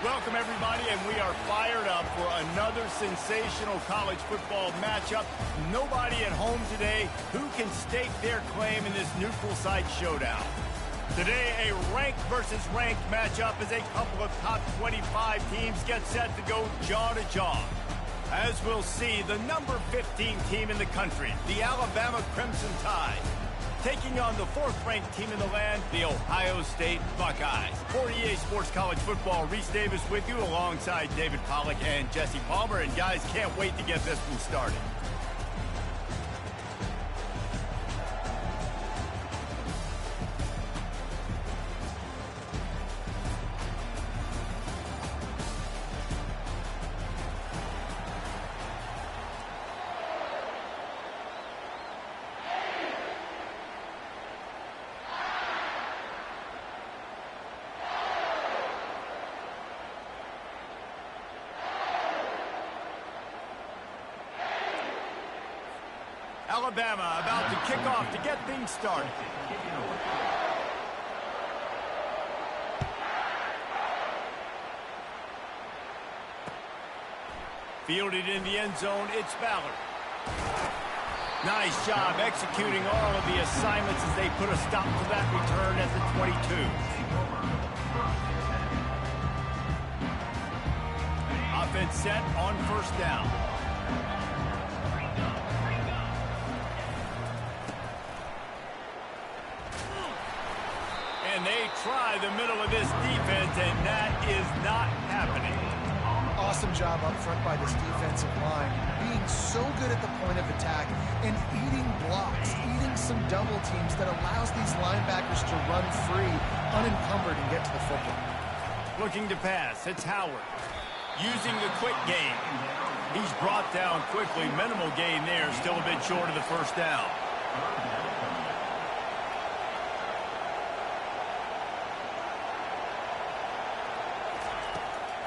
Welcome, everybody, and we are fired up for another sensational college football matchup. Nobody at home today who can stake their claim in this neutral site showdown. Today, a ranked versus ranked matchup as a couple of top 25 teams get set to go jaw to jaw. As we'll see, the number 15 team in the country, the Alabama Crimson Tide, taking on the fourth-ranked team in the land, the Ohio State Buckeyes. For EA Sports College Football, Reese Davis with you alongside David Pollack and Jesse Palmer. And guys, can't wait to get this one started. Alabama about to kick off to get things started. Fielded in the end zone, it's Ballard. Nice job executing all of the assignments as they put a stop to that return at the 22. Offense set on first down. And they try the middle of this defense, and that is not happening. Awesome job up front by this defensive line, being so good at the point of attack and eating blocks, eating some double teams that allows these linebackers to run free, unencumbered, and get to the football. Looking to pass, it's Howard. Using the quick game. He's brought down quickly. Minimal gain there, still a bit short of the first down.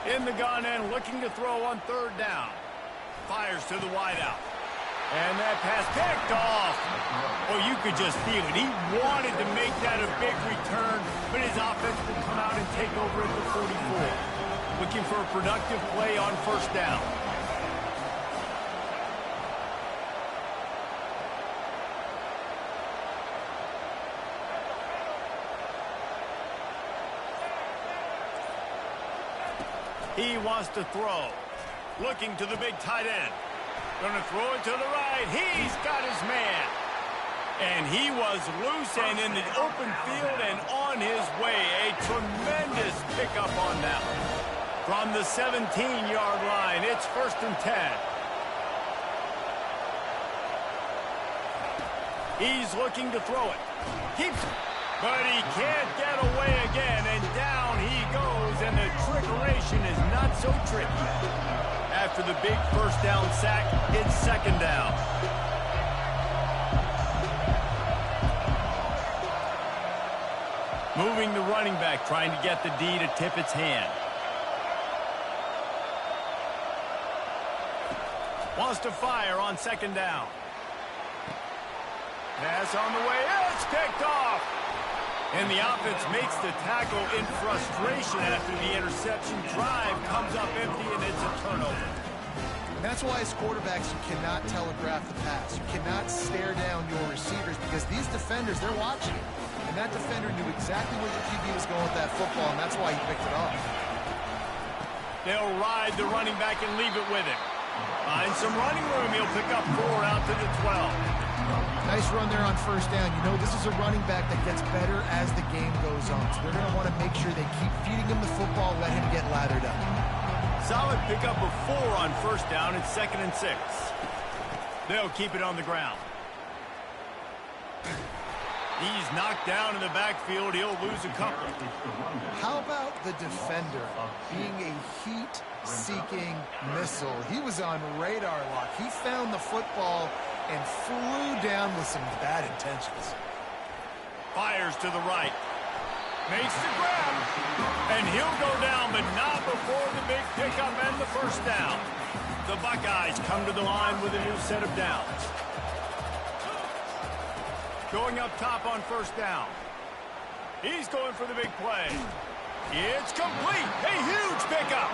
In the gun and looking to throw on third down. Fires to the wideout. And that pass picked off. Oh, you could just feel it. He wanted to make that a big return, but his offense will come out and take over at the 44. Looking for a productive play on first down. He wants to throw. Looking to the big tight end. Going to throw it to the right. He's got his man. And he was loose and in the open field and on his way. A tremendous pickup on that one. From the 17-yard line, it's 1st and 10. He's looking to throw it. Keeps it. But he can't get away again, and down he goes, and the trickeration is not so tricky. After the big first down sack, it's second down. Moving the running back, trying to get the D to tip its hand. Wants to fire on second down. Pass on the way, it's picked off. And the offense makes the tackle in frustration after the interception. Drive comes up empty, and it's a turnover. And that's why as quarterbacks, you cannot telegraph the pass. You cannot stare down your receivers because these defenders, they're watching it. And that defender knew exactly where the QB was going with that football, and that's why he picked it off. They'll ride the running back and leave it with him. Find some running room. He'll pick up 4 out to the 12. Nice run there on first down. You know, this is a running back that gets better as the game goes on. So they're going to want to make sure they keep feeding him the football, let him get lathered up. Solid pickup of 4 on first down. It's 2nd and 6. They'll keep it on the ground. He's knocked down in the backfield. He'll lose a couple. How about the defender being a heat-seeking missile? He was on radar lock. He found the football and flew down with some bad intentions. Fires to the right. Makes the grab. And he'll go down, but not before the big pickup and the first down. The Buckeyes come to the line with a new set of downs. Going up top on first down. He's going for the big play. It's complete. A huge pickup.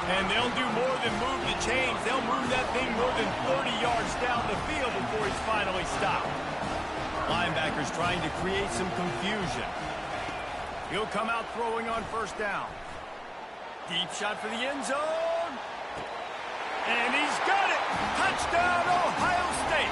And they'll do more than move the chains. They'll move that thing more than 30 yards down the field before he's finally stopped. Linebackers trying to create some confusion. He'll come out throwing on first down. Deep shot for the end zone. And he's got it. Touchdown, Ohio State.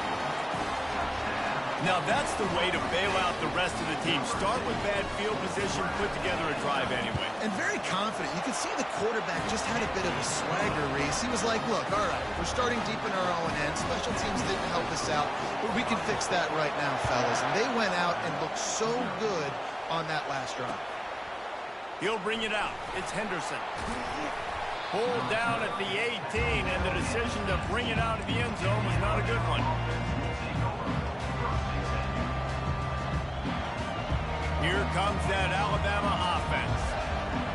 Now that's the way to bail out the rest of the team. Start with bad field position, put together a drive anyway. And very confident. You can see the quarterback just had a bit of a swagger race. He was like, look, all right, we're starting deep in our own end. Special teams didn't help us out, but we can fix that right now, fellas. And they went out and looked so good on that last drive. He'll bring it out. It's Henderson. Pulled down at the 18, and the decision to bring it out of the end zone was not a good one. Here comes that Alabama offense.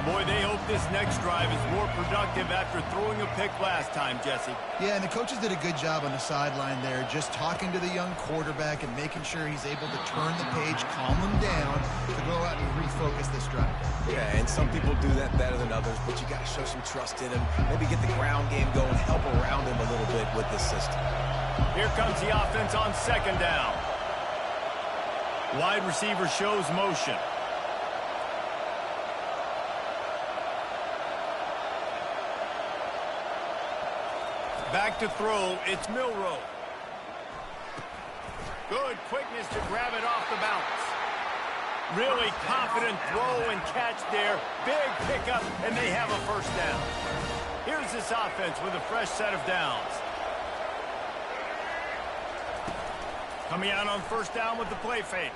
Boy, they hope this next drive is more productive after throwing a pick last time, Jesse. Yeah, and the coaches did a good job on the sideline there, just talking to the young quarterback and making sure he's able to turn the page, calm him down, to go out and refocus this drive. Yeah, and some people do that better than others, but you got to show some trust in him. Maybe get the ground game going, help around him a little bit with this system. Here comes the offense on second down. Wide receiver shows motion. Back to throw, it's Milroe. Good quickness to grab it off the bounce. Really confident throw and catch there. Big pickup, and they have a first down. Here's this offense with a fresh set of downs. Coming out on first down with the play fake.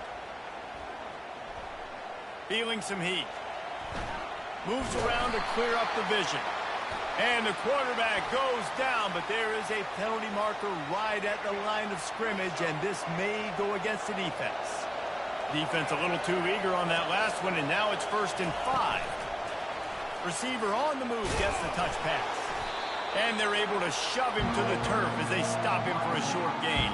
Feeling some heat. Moves around to clear up the vision. And the quarterback goes down, but there is a penalty marker right at the line of scrimmage, and this may go against the defense. Defense a little too eager on that last one, and now it's 1st and 5. Receiver on the move gets the touch pass. And they're able to shove him to the turf as they stop him for a short gain.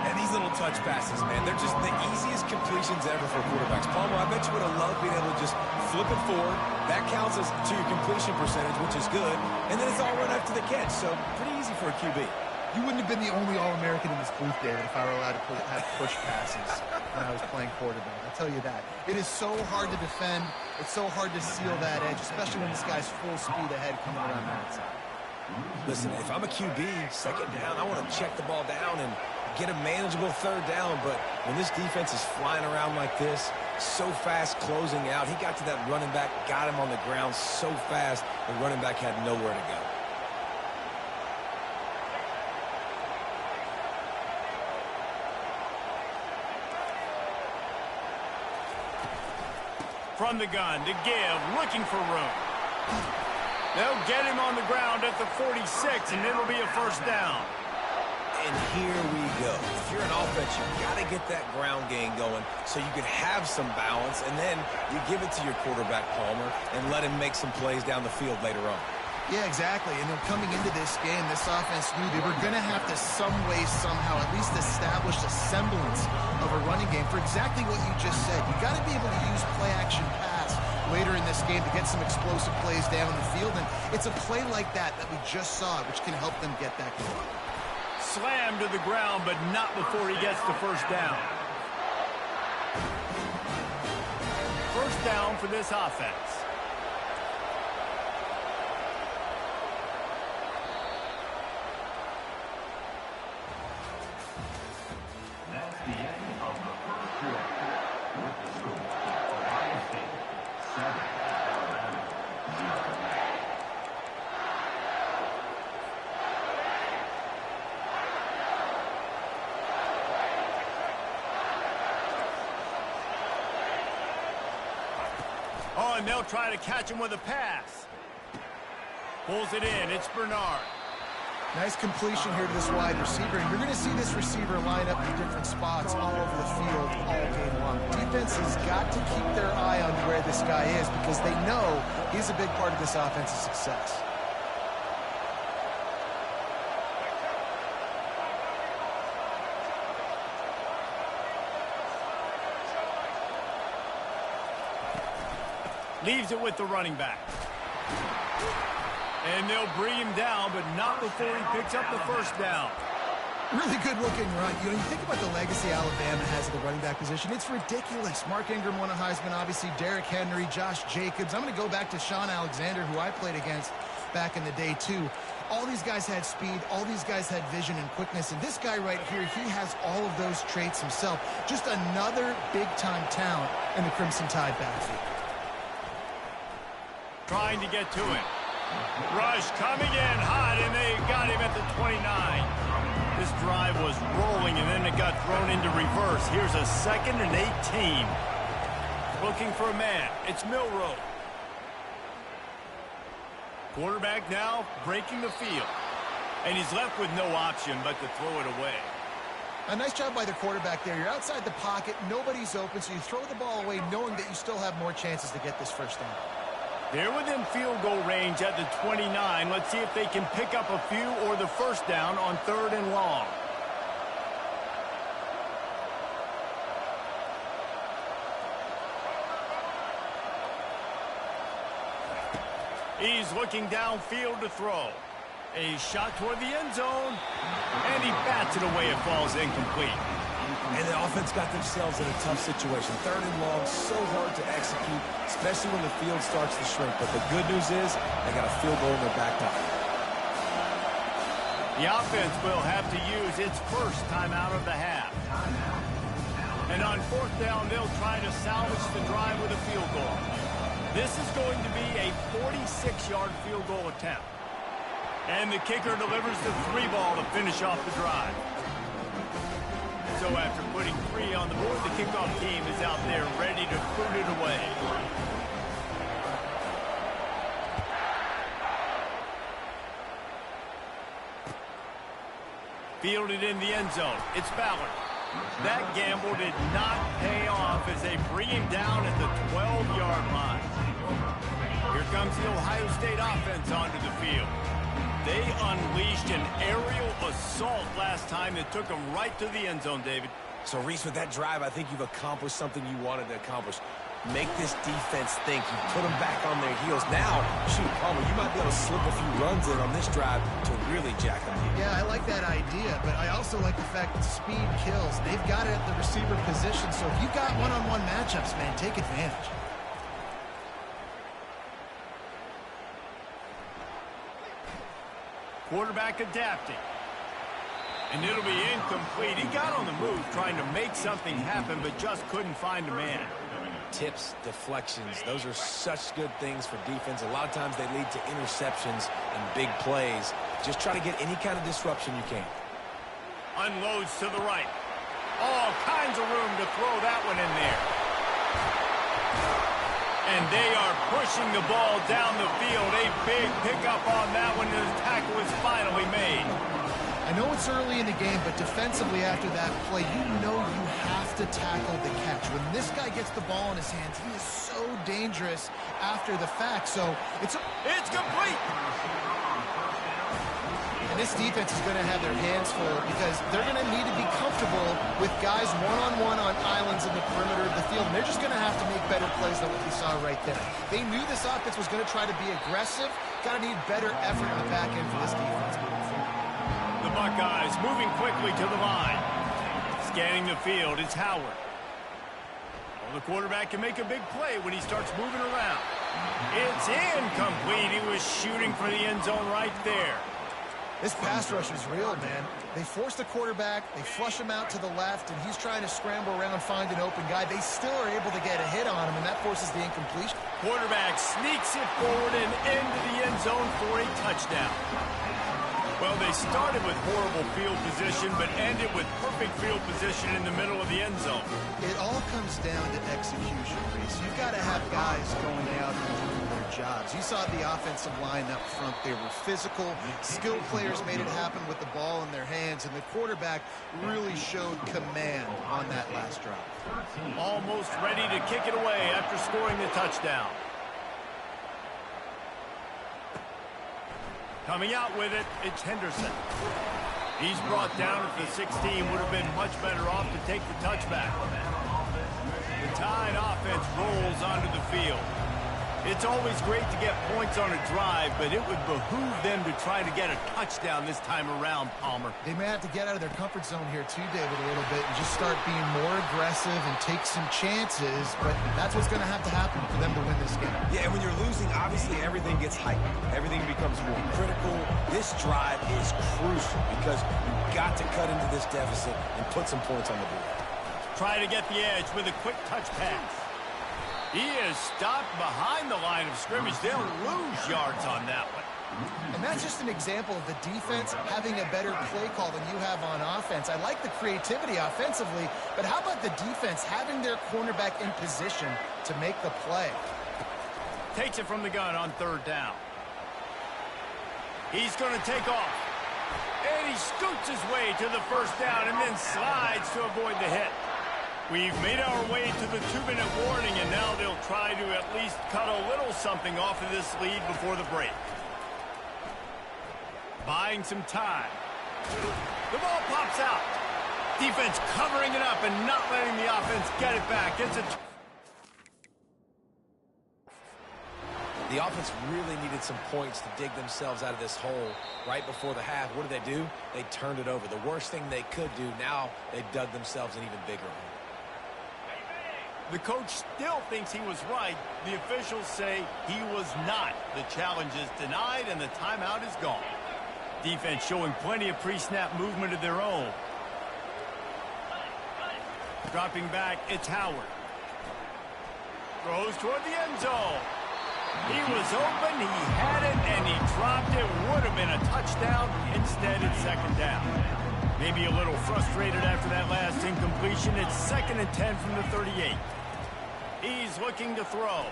And these little touch passes, man, they're just the easiest completions ever for quarterbacks. Palmer, I bet you would have loved being able to just flip it forward. That counts as to your completion percentage, which is good. And then it's all run after the catch, so pretty easy for a QB. You wouldn't have been the only All-American in this booth, David, if I were allowed to have push passes when I was playing quarterback. I'll tell you that. It is so hard to defend. It's so hard to seal that edge, especially when this guy's full speed ahead coming around that side. Listen, if I'm a QB, second down, I want to check the ball down and get a manageable third down, but when this defense is flying around like this, so fast closing out, he got to that running back, got him on the ground so fast, the running back had nowhere to go. From the gun to give, looking for room. They'll get him on the ground at the 46, and it'll be a first down. And here we go. If you're an offense, you've got to get that ground game going so you can have some balance, and then you give it to your quarterback, Palmer, and let him make some plays down the field later on. Yeah, exactly. And then coming into this game, this offense knew they were going to have to some way, somehow, at least establish a semblance of a running game for exactly what you just said. You got to be able to use play-action pass later in this game to get some explosive plays down the field. And it's a play like that we just saw, which can help them get that going. Slammed to the ground, but not before he gets the first down. First down for this offense. That's the end of the first quarter. With the score, Ohio State 7, Alabama 0. Oh, and they'll try to catch him with a pass. Pulls it in. It's Bernard. Nice completion here to this wide receiver. And you're going to see this receiver line up in different spots all over the field all game long. Defense has got to keep their eye on where this guy is because they know he's a big part of this offense's success. Leaves it with the running back. And they'll bring him down, but not before he picks up the first down. Really good-looking run. You think about the legacy Alabama has at the running back position. It's ridiculous. Mark Ingram won a Heisman, obviously. Derrick Henry, Josh Jacobs. I'm going to go back to Sean Alexander, who I played against back in the day, too. All these guys had speed. All these guys had vision and quickness. And this guy right here, he has all of those traits himself. Just another big-time talent in the Crimson Tide backfield. Trying to get to him. Rush coming in hot, and they got him at the 29. This drive was rolling, and then it got thrown into reverse. Here's a 2nd and 18. Looking for a man. It's Milroe. Quarterback now breaking the field. And he's left with no option but to throw it away. A nice job by the quarterback there. You're outside the pocket. Nobody's open, so you throw the ball away knowing that you still have more chances to get this first down. They're within field goal range at the 29. Let's see if they can pick up a few or the first down on 3rd and long. He's looking downfield to throw. A shot toward the end zone. And he bats it away. It falls incomplete. And the offense got themselves in a tough situation. 3rd and long, so hard to execute, especially when the field starts to shrink. But the good news is they got a field goal in their back pocket. The offense will have to use its first timeout of the half. And on 4th down, they'll try to salvage the drive with a field goal. This is going to be a 46-yard field goal attempt. And the kicker delivers the 3 ball to finish off the drive. So after putting 3 on the board, the kickoff team is out there ready to boot it away. Fielded in the end zone. It's Ballard. That gamble did not pay off as they bring him down at the 12-yard line. Here comes the Ohio State offense onto the field. They unleashed an aerial assault last time that took them right to the end zone, David. So, Reese, with that drive, I think you've accomplished something you wanted to accomplish. Make this defense think. You put them back on their heels. Now, shoot, Palmer, you might be able to slip a few runs in on this drive to really jack them in. Yeah, I like that idea, but I also like the fact that speed kills. They've got it at the receiver position, so if you've got one-on-one matchups, man, take advantage. Quarterback adapting. And it'll be incomplete. He got on the move trying to make something happen, but just couldn't find a man. Tips, deflections, those are such good things for defense. A lot of times they lead to interceptions and big plays. Just try to get any kind of disruption you can. Unloads to the right. All kinds of room to throw that one in there. And they are pushing the ball down the field. A big pickup on that one, and the tackle is finally made. I know it's early in the game, but defensively after that play, you know you have to tackle the catch. When this guy gets the ball in his hands, he is so dangerous after the fact. So it's complete. And this defense is going to have their hands full because they're going to need to be comfortable with guys one-on-one on islands in the perimeter of the field. And they're just going to have to make better plays than what we saw right there. They knew this offense was going to try to be aggressive. Got to need better effort on the back end for this defense moving forward. The Buckeyes moving quickly to the line. Scanning the field, it's Howard. Well, the quarterback can make a big play when he starts moving around. It's incomplete. He was shooting for the end zone right there. This pass rush is real, man. They force the quarterback, they flush him out to the left, and he's trying to scramble around, find an open guy. They still are able to get a hit on him, and that forces the incompletion. Quarterback sneaks it forward and into the end zone for a touchdown. Well, they started with horrible field position, but ended with perfect field position in the middle of the end zone. It all comes down to execution, Reese. You've got to have guys going out and doing their jobs. You saw the offensive line up front. They were physical. Skilled players made it happen with the ball in their hands, and the quarterback really showed command on that last drive. Almost ready to kick it away after scoring the touchdown. Coming out with it, it's Henderson. He's brought down at the 16. Would have been much better off to take the touchback. The Tide offense rolls onto the field. It's always great to get points on a drive, but it would behoove them to try to get a touchdown this time around, Palmer. They may have to get out of their comfort zone here too, David, a little bit and just start being more aggressive and take some chances, but that's what's going to happen for them to win this game. Yeah, and when you're losing, obviously everything gets heightened. Everything becomes more critical. This drive is crucial because you've got to cut into this deficit and put some points on the board. Try to get the edge with a quick touch pass. He is stopped behind the line of scrimmage. They'll lose yards on that one. And that's just an example of the defense having a better play call than you have on offense. I like the creativity offensively, but how about the defense having their cornerback in position to make the play? Takes it from the gun on third down. He's going to take off. And he scoots his way to the first down and then slides to avoid the hit. We've made our way to the 2-minute warning, and now they'll try to at least cut a little something off of this lead before the break. Buying some time. The ball pops out. Defense covering it up and not letting the offense get it back. It's a... The offense really needed some points to dig themselves out of this hole right before the half. What did they do? They turned it over. The worst thing they could do, now they dug themselves an even bigger hole. The coach still thinks he was right. The officials say he was not. The challenge is denied and the timeout is gone. Defense showing plenty of pre-snap movement of their own. Dropping back, it's Howard. Throws toward the end zone. He was open, he had it, and he dropped it. Would have been a touchdown. Instead, it's second down. Maybe a little frustrated after that last incompletion. It's 2nd and 10 from the 38. He's looking to throw.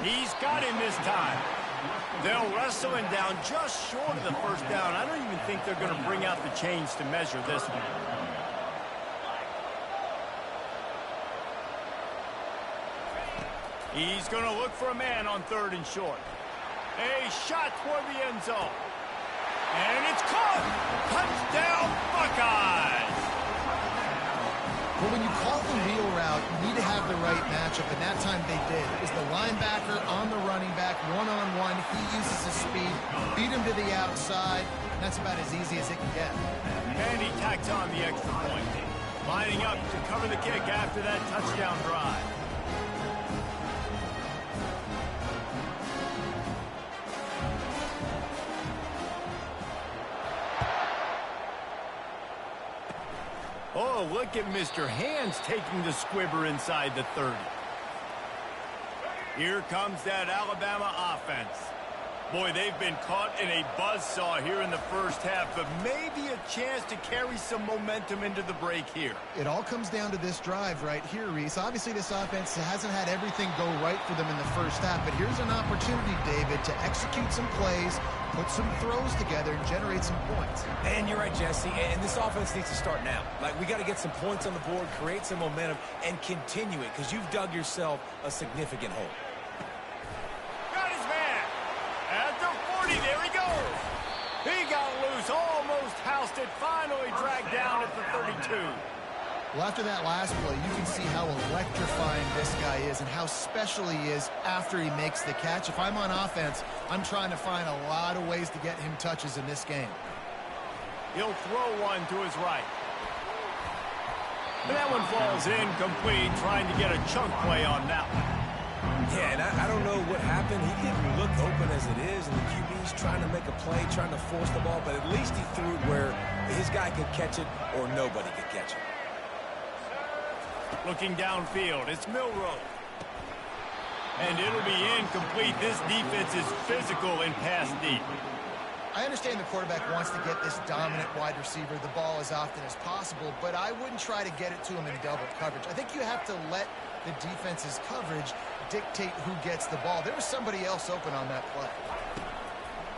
He's got him this time. They'll wrestle him down just short of the first down. I don't even think they're going to bring out the chains to measure this one. He's going to look for a man on 3rd and short. A shot toward the end zone. And it's caught! Touchdown, Buckeyes! Well, when you call the wheel route, you need to have the right matchup, and that time they did. It was the linebacker on the running back, one-on-one. He uses his speed, beat him to the outside, and that's about as easy as it can get. And he tacks on the extra point. Lining up to cover the kick after that touchdown drive. Oh, look at Mr. Hands taking the squibber inside the 30. Here comes that Alabama offense. Boy, they've been caught in a buzzsaw here in the first half, but maybe a chance to carry some momentum into the break here. It all comes down to this drive right here, Reese. Obviously, this offense hasn't had everything go right for them in the first half, but here's an opportunity, David, to execute some plays, put some throws together, and generate some points. And you're right, Jesse, and this offense needs to start now. Like, we got to get some points on the board, create some momentum, and continue it, because you've dug yourself a significant hole. Got his man. At the 40, there he goes. He got loose, almost housed it, finally dragged down at the 32. Well, after that last play, you can see how electrifying this guy is and how special he is after he makes the catch. If I'm on offense, I'm trying to find a lot of ways to get him touches in this game. He'll throw one to his right. And that one falls incomplete, trying to get a chunk play on that one. Yeah, and I don't know what happened. He didn't look open as it is, and the QB's trying to make a play, trying to force the ball, but at least he threw it where his guy could catch it or nobody could catch it. Looking downfield, it's Milroe. And it'll be incomplete. This defense is physical and pass deep. I understand the quarterback wants to get this dominant wide receiver the ball as often as possible, but I wouldn't try to get it to him in double coverage. I think you have to let the defense's coverage dictate who gets the ball. There was somebody else open on that play.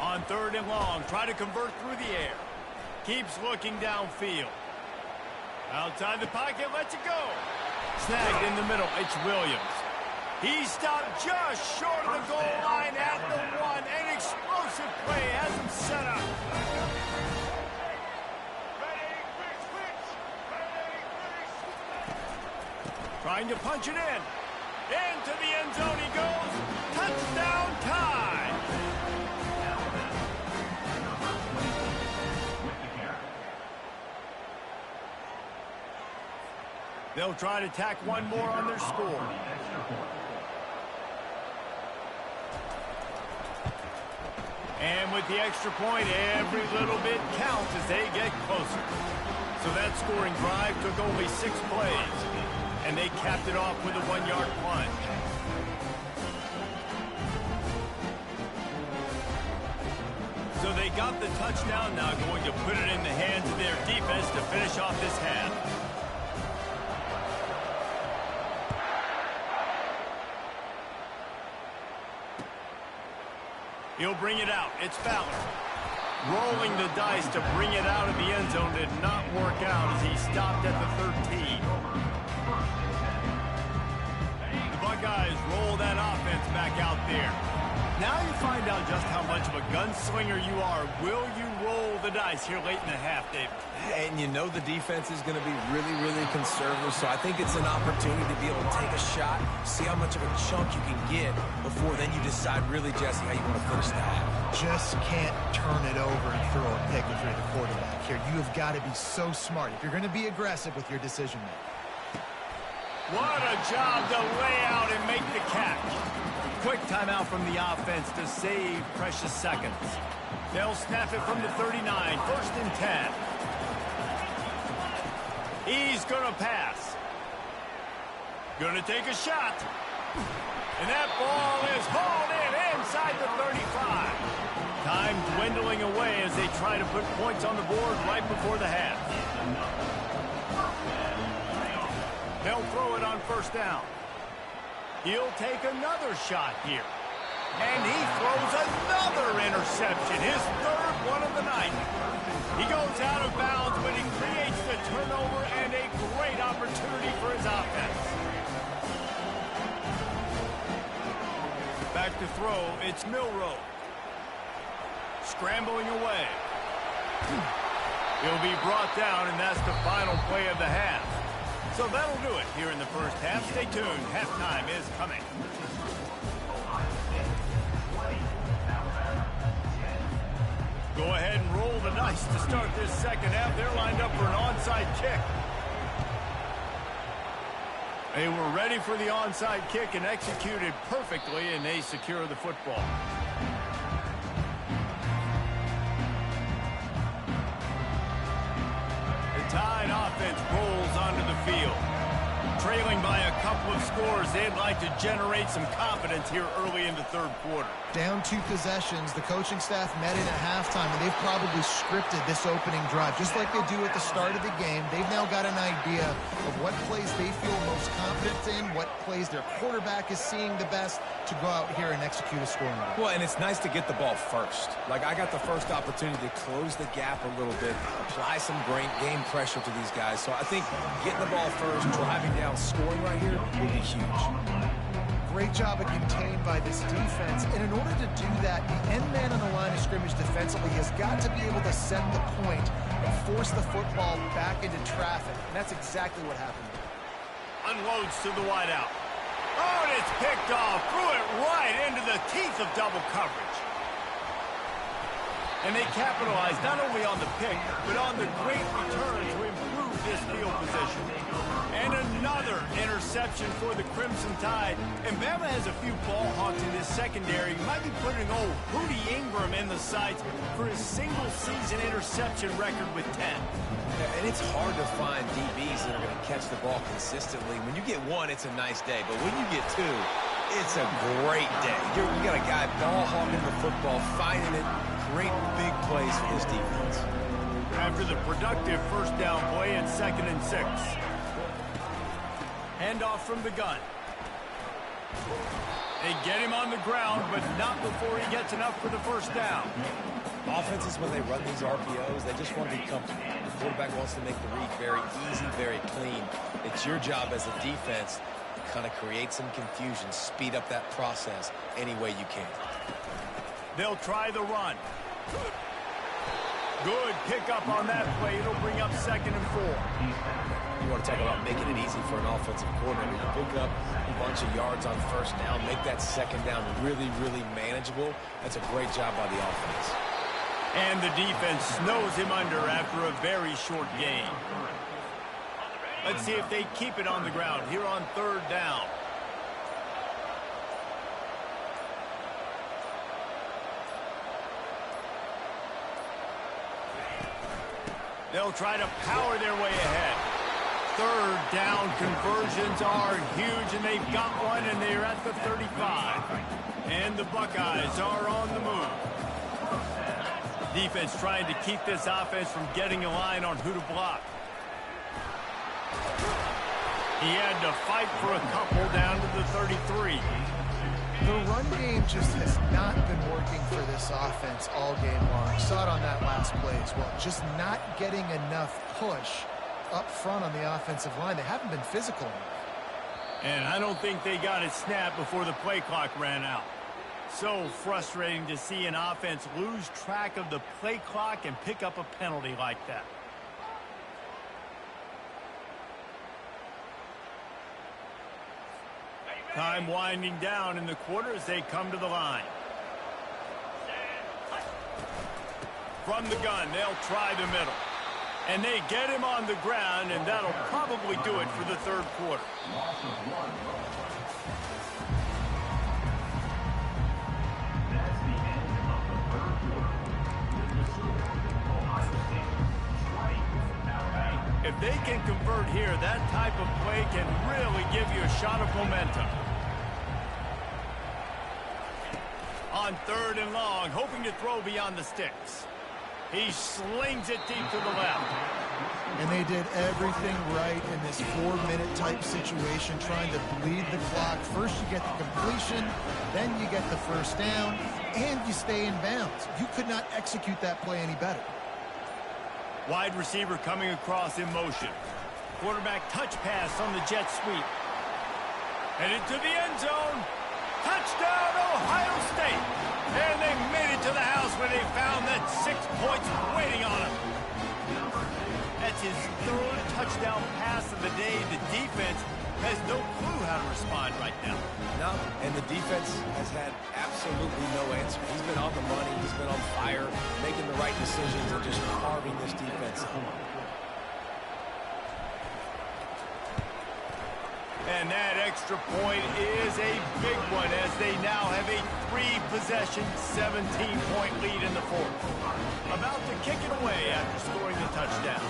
On 3rd and long, try to convert through the air. Keeps looking downfield. Outside the pocket, lets it go. Snagged in the middle, it's Williams. He stopped just short of the goal line at the 1. An explosive play has him set up. Trying to punch it in. Into the end zone he goes. Touchdown tie. They'll try to tack one more on their score. And with the extra point, every little bit counts as they get closer. So that scoring drive took only 6 plays, and they capped it off with a 1-yard plunge. So they got the touchdown, now going to put it in the hands of their defense to finish off this half. He'll bring it out. It's Fowler. Rolling the dice to bring it out of the end zone did not work out as he stopped at the 13. The Buckeyes roll that offense back out there. Now you find out just how much of a gunslinger you are. Will you roll the dice here late in the half, David? And you know the defense is going to be really, really conservative, so I think it's an opportunity to be able to take a shot, see how much of a chunk you can get before then you decide really, Jesse, how you want to finish the half. Just can't turn it over and throw a pick if you're the quarterback here. You have got to be so smart if you're going to be aggressive with your decision making. What a job to lay out and make the catch. Quick timeout from the offense to save precious seconds. They'll snap it from the 39, 1st and 10. He's going to pass. Going to take a shot. And that ball is hauled in inside the 35. Time dwindling away as they try to put points on the board right before the half. They'll throw it on 1st down. He'll take another shot here. And he throws another interception, his 3rd one of the night. He goes out of bounds, but he creates the turnover and a great opportunity for his offense. Back to throw, it's Milroe. Scrambling away. He'll be brought down, and that's the final play of the half. So that'll do it here in the first half. Stay tuned. Halftime is coming. Go ahead and roll the dice to start this second half. They're lined up for an onside kick. They were ready for the onside kick and executed perfectly, and they secure the football. Tide offense rolls onto the field. Trailing by a couple of scores, they'd like to generate some confidence here early in the 3rd quarter. Down 2 possessions, the coaching staff met in at halftime, and they've probably scripted this opening drive. Just like they do at the start of the game, they've now got an idea of what plays they feel most confident in, what plays their quarterback is seeing the best to go out here and execute a scoring drive. Well, and it's nice to get the ball first. Like, I got the first opportunity to close the gap a little bit, apply some game pressure to these guys. So I think getting the ball first, driving down, scoring right here will be huge. Great job of contained by this defense. And in order to do that, the end man on the line of scrimmage defensively has got to be able to set the point and force the football back into traffic. And that's exactly what happened. Unloads to the wideout. Oh, and it's picked off. Threw it right into the teeth of double coverage. And they capitalized not only on the pick, but on the great return to improve this field position. And another interception for the Crimson Tide. And Bama has a few ball hawks in his secondary. He might be putting old Rudy Ingram in the sights for his single-season interception record with 10. And it's hard to find DBs that are going to catch the ball consistently. When you get 1, it's a nice day. But when you get 2, it's a great day. You got a guy ball hawking the football, finding it. Great big plays for this defense. After the productive 1st down play and 2nd and 6. Handoff from the gun. They get him on the ground, but not before he gets enough for the 1st down. Offenses, when they run these RPOs, they just want to be comfortable. The quarterback wants to make the read very easy, very clean. It's your job as a defense to kind of create some confusion, speed up that process any way you can. They'll try the run. Good pickup on that play. It'll bring up 2nd and 4. You want to talk about making it easy for an offensive coordinator. You pick up a bunch of yards on 1st down, make that 2nd down really, really manageable. That's a great job by the offense. And the defense snows him under after a very short gain. Let's see if they keep it on the ground here on 3rd down. They'll try to power their way ahead. 3rd down conversions are huge, and they've got one, and they're at the 35. And the Buckeyes are on the move. Defense trying to keep this offense from getting a line on who to block. He had to fight for a couple down to the 33. The run game just has not been working for this offense all game long. Saw it on that last play as well. Just not getting enough push up front on the offensive line. They haven't been physical enough. And I don't think they got it snapped before the play clock ran out. So frustrating to see an offense lose track of the play clock and pick up a penalty like that. Time winding down in the quarter as they come to the line. From the gun, they'll try the middle. And they get him on the ground, and that'll probably do it for the 3rd quarter. That's the end of the 3rd quarter. With the score, Ohio State 20, Alabama. If they can convert here, that type of play can really give you a shot of momentum. On 3rd and long, hoping to throw beyond the sticks. He slings it deep to the left. And they did everything right in this 4-minute type situation, trying to bleed the clock. First you get the completion, then you get the 1st down, and you stay in bounds. You could not execute that play any better. Wide receiver coming across in motion. Quarterback touch pass on the jet sweep. Headed to the end zone. Touchdown, Ohio State. And they made it to the house where they found that 6 points waiting on them. That's his 3rd touchdown pass of the day. The defense has no clue how to respond right now. No, and the defense has had absolutely no answer. He's been on the money. He's been on fire, making the right decisions and just carving this defense up. And that extra point is a big one as they now have a 3-possession, 17-point lead in the 4th. About to kick it away after scoring the touchdown.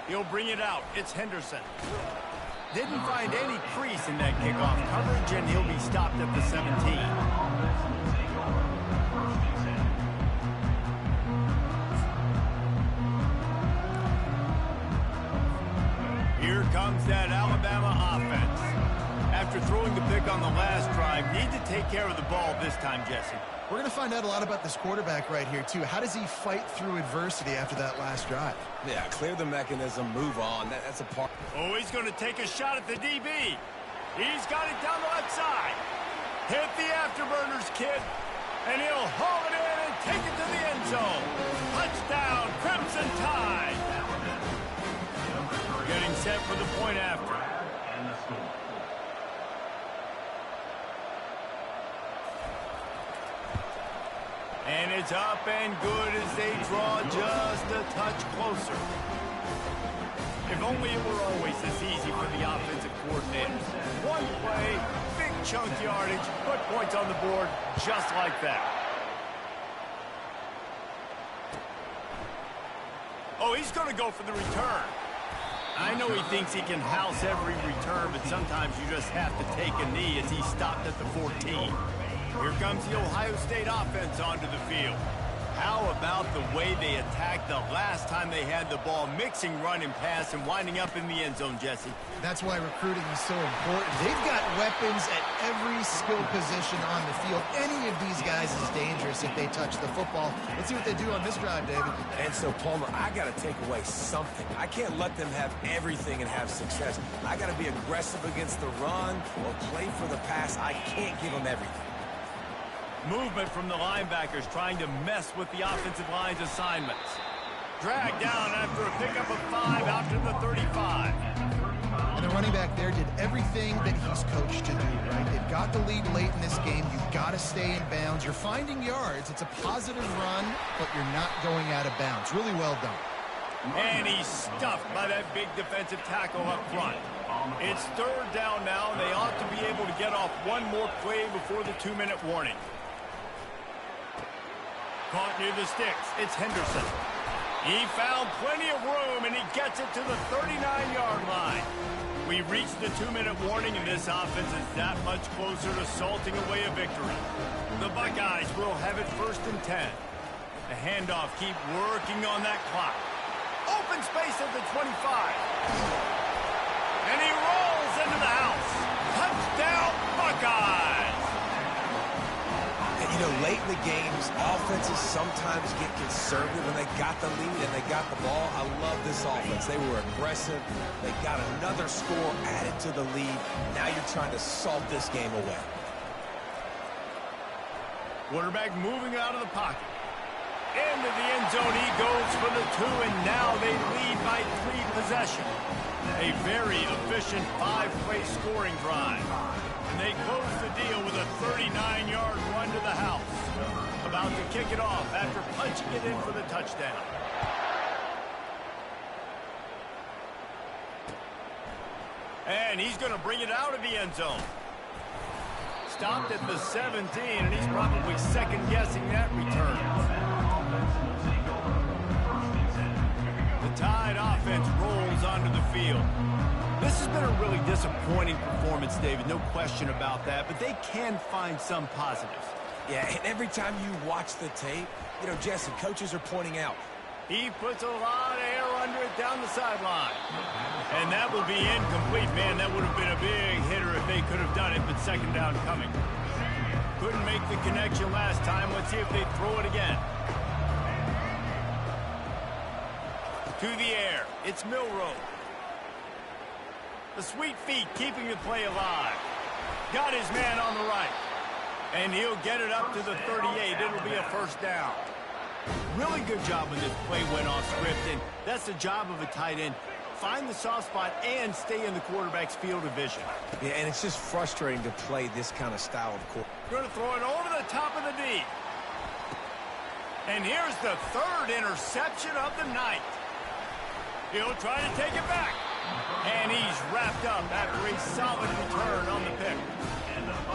He'll bring it out. It's Henderson. Didn't find any crease in that kickoff coverage, and he'll be stopped at the 17. Here comes that Alabama offense. After throwing the pick on the last drive, need to take care of the ball this time, Jesse. We're going to find out a lot about this quarterback right here, too. How does he fight through adversity after that last drive? Yeah, clear the mechanism, move on. That's a part. Oh, he's going to take a shot at the DB. He's got it down the left side. Hit the afterburners, kid. And he'll haul it in and take it to the end zone. Touchdown, Crimson Tide. Getting set for the point after. And the score. And it's up and good as they draw just a touch closer. If only it were always this easy for the offensive coordinators. One play, big chunk yardage, put points on the board just like that. Oh, he's going to go for the return. I know he thinks he can house every return, but sometimes you just have to take a knee as he stopped at the 14. Here comes the Ohio State offense onto the field. How about the way they attacked the last time they had the ball, mixing run and pass and winding up in the end zone, Jesse? That's why recruiting is so important. They've got weapons at every skill position on the field. Any of these guys is dangerous if they touch the football. Let's see what they do on this drive, David. And so, Palmer, I got to take away something. I can't let them have everything and have success. I got to be aggressive against the run or play for the pass. I can't give them everything. Movement from the linebackers trying to mess with the offensive line's assignments. Dragged down after a pickup of 5 out to the 35. And the running back there did everything that he's coached to do, right? They've got the lead late in this game. You've got to stay in bounds. You're finding yards. It's a positive run, but you're not going out of bounds. Really well done. And he's stuffed by that big defensive tackle up front. It's third down now, and they ought to be able to get off one more play before the 2-minute warning. Caught near the sticks. It's Henderson. He found plenty of room, and he gets it to the 39-yard line. We reached the 2-minute warning, and this offense is that much closer to salting away a victory. The Buckeyes will have it 1st and 10. The handoff keep working on that clock. Open space at the 25. And he rolls into the house. Touchdown, Buckeyes! And, you know, late in the games, offenses sometimes get conservative when they got the lead and they got the ball. I love this offense. They were aggressive. They got another score added to the lead. Now you're trying to salt this game away. Quarterback moving out of the pocket. Into the end zone he goes for the 2, and now they lead by 3 possessions. A very efficient 5-play scoring drive. And they close the deal with a 39-yard run to the house. About to kick it off after punching it in for the touchdown. And he's going to bring it out of the end zone. Stopped at the 17, and he's probably second-guessing that return. The Tide offense rolls onto the field. This has been a really disappointing performance, David, no question about that, but they can find some positives. Yeah, and every time you watch the tape, you know, Jesse, coaches are pointing out. He puts a lot of air under it down the sideline. And that will be incomplete. Man, that would have been a big hitter if they could have done it, but second down coming. Couldn't make the connection last time. Let's see if they throw it again. To the air. It's Milroe. The sweet feet keeping the play alive. Got his man on the right. And he'll get it up to the 38. It'll be a first down. Really good job when this play went off script, and that's the job of a tight end. Find the soft spot and stay in the quarterback's field of vision. Yeah, and it's just frustrating to play this kind of style of quarterback. Going to throw it over the top of the D. And here's the 3rd interception of the night. He'll try to take it back. And he's wrapped up after a solid return on the pick.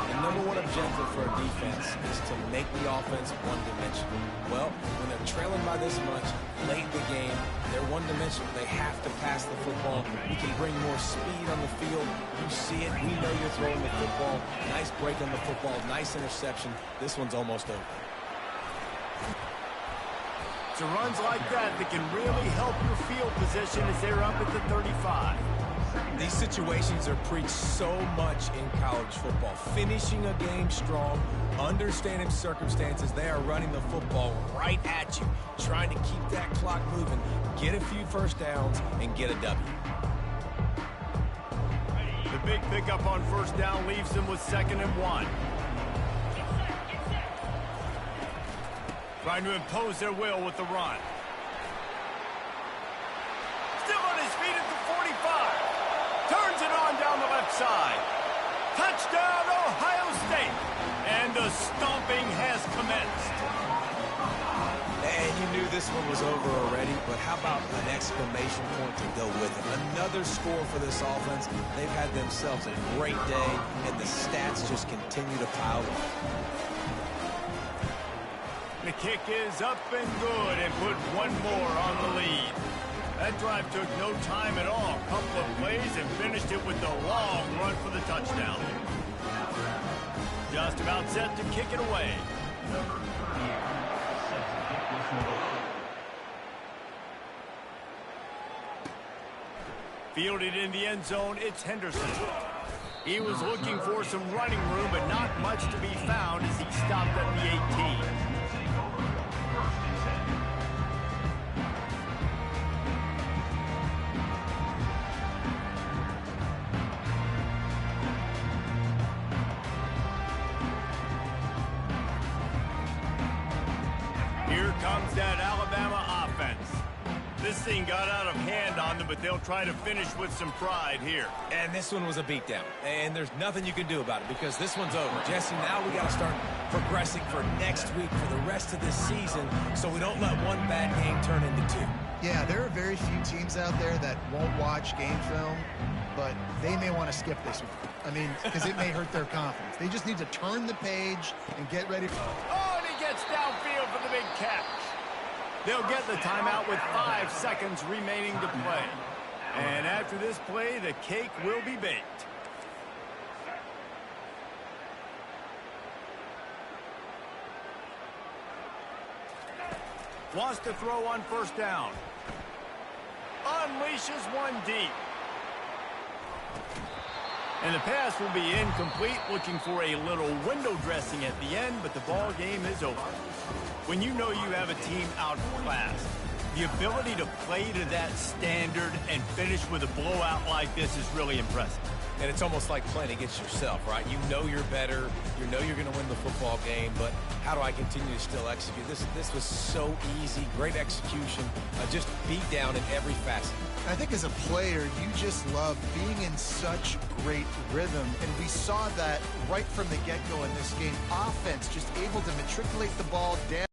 The number one objective for a defense is to make the offense one-dimensional. Well, when they're trailing by this much, late in the game, they're one-dimensional. They have to pass the football. You can bring more speed on the field. You see it. We know you're throwing the football. Nice break on the football. Nice interception. This one's almost over. So runs like that can really help your field position as they're up at the 35. These situations are preached so much in college football. Finishing a game strong, understanding circumstances. They are running the football right at you, trying to keep that clock moving, get a few first downs, and get a W. The big pickup on first down leaves them with 2nd and 1. Trying to impose their will with the run. Still on his feet at the 45. Turns it on down the left side. Touchdown, Ohio State. And the stomping has commenced. And you knew this one was over already, but how about an exclamation point to go with it? Another score for this offense. They've had themselves a great day, and the stats just continue to pile up. The kick is up and good and put one more on the lead. That drive took no time at all. A couple of plays and finished it with the long run for the touchdown. Just about set to kick it away. Fielded in the end zone, it's Henderson. He was looking for some running room, but not much to be found as he stopped at the 18. Here comes that Alabama offense. This thing got out of hand on them, but they'll try to finish with some pride here. And this one was a beatdown. And there's nothing you can do about it because this one's over. Jesse, now we got to start progressing for next week for the rest of this season so we don't let one bad game turn into two. Yeah, there are very few teams out there that won't watch game film, but they may want to skip this one. I mean, because it may hurt their confidence. They just need to turn the page and get ready for... Oh, and he gets downfield for the big catch. They'll get the timeout with 5 seconds remaining to play. And after this play, the cake will be baked. Wants to throw on first down. Unleashes one deep. And the pass will be incomplete, looking for a little window dressing at the end, but the ball game is over. When you know you have a team outclassed, the ability to play to that standard and finish with a blowout like this is really impressive. And it's almost like playing against yourself, right? You know you're better. You know you're going to win the football game, but how do I continue to still execute? This was so easy. Great execution. Just beat down in every facet. I think as a player, you just love being in such great rhythm, and we saw that right from the get-go in this game. Offense just able to matriculate the ball down.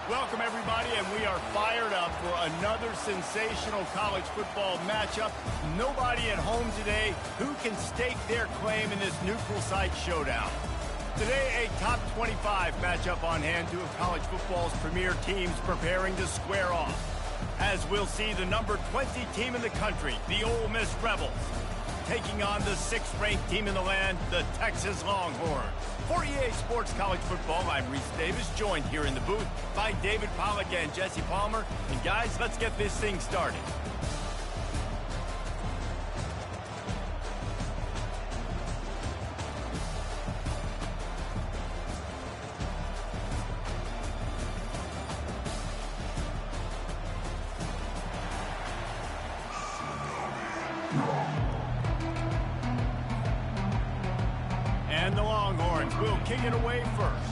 Welcome, everybody, and we are fired up for another sensational college football matchup. Nobody at home today who can stake their claim in this neutral site showdown. Today, a top 25 matchup on hand, two of college football's premier teams preparing to square off. As we'll see, the number 20 team in the country, the Ole Miss Rebels, taking on the 6th-ranked team in the land, the Texas Longhorns. For EA Sports College Football, I'm Reese Davis, joined here in the booth by David Pollack and Jesse Palmer. And guys, let's get this thing started. And the Longhorns will kick it away first.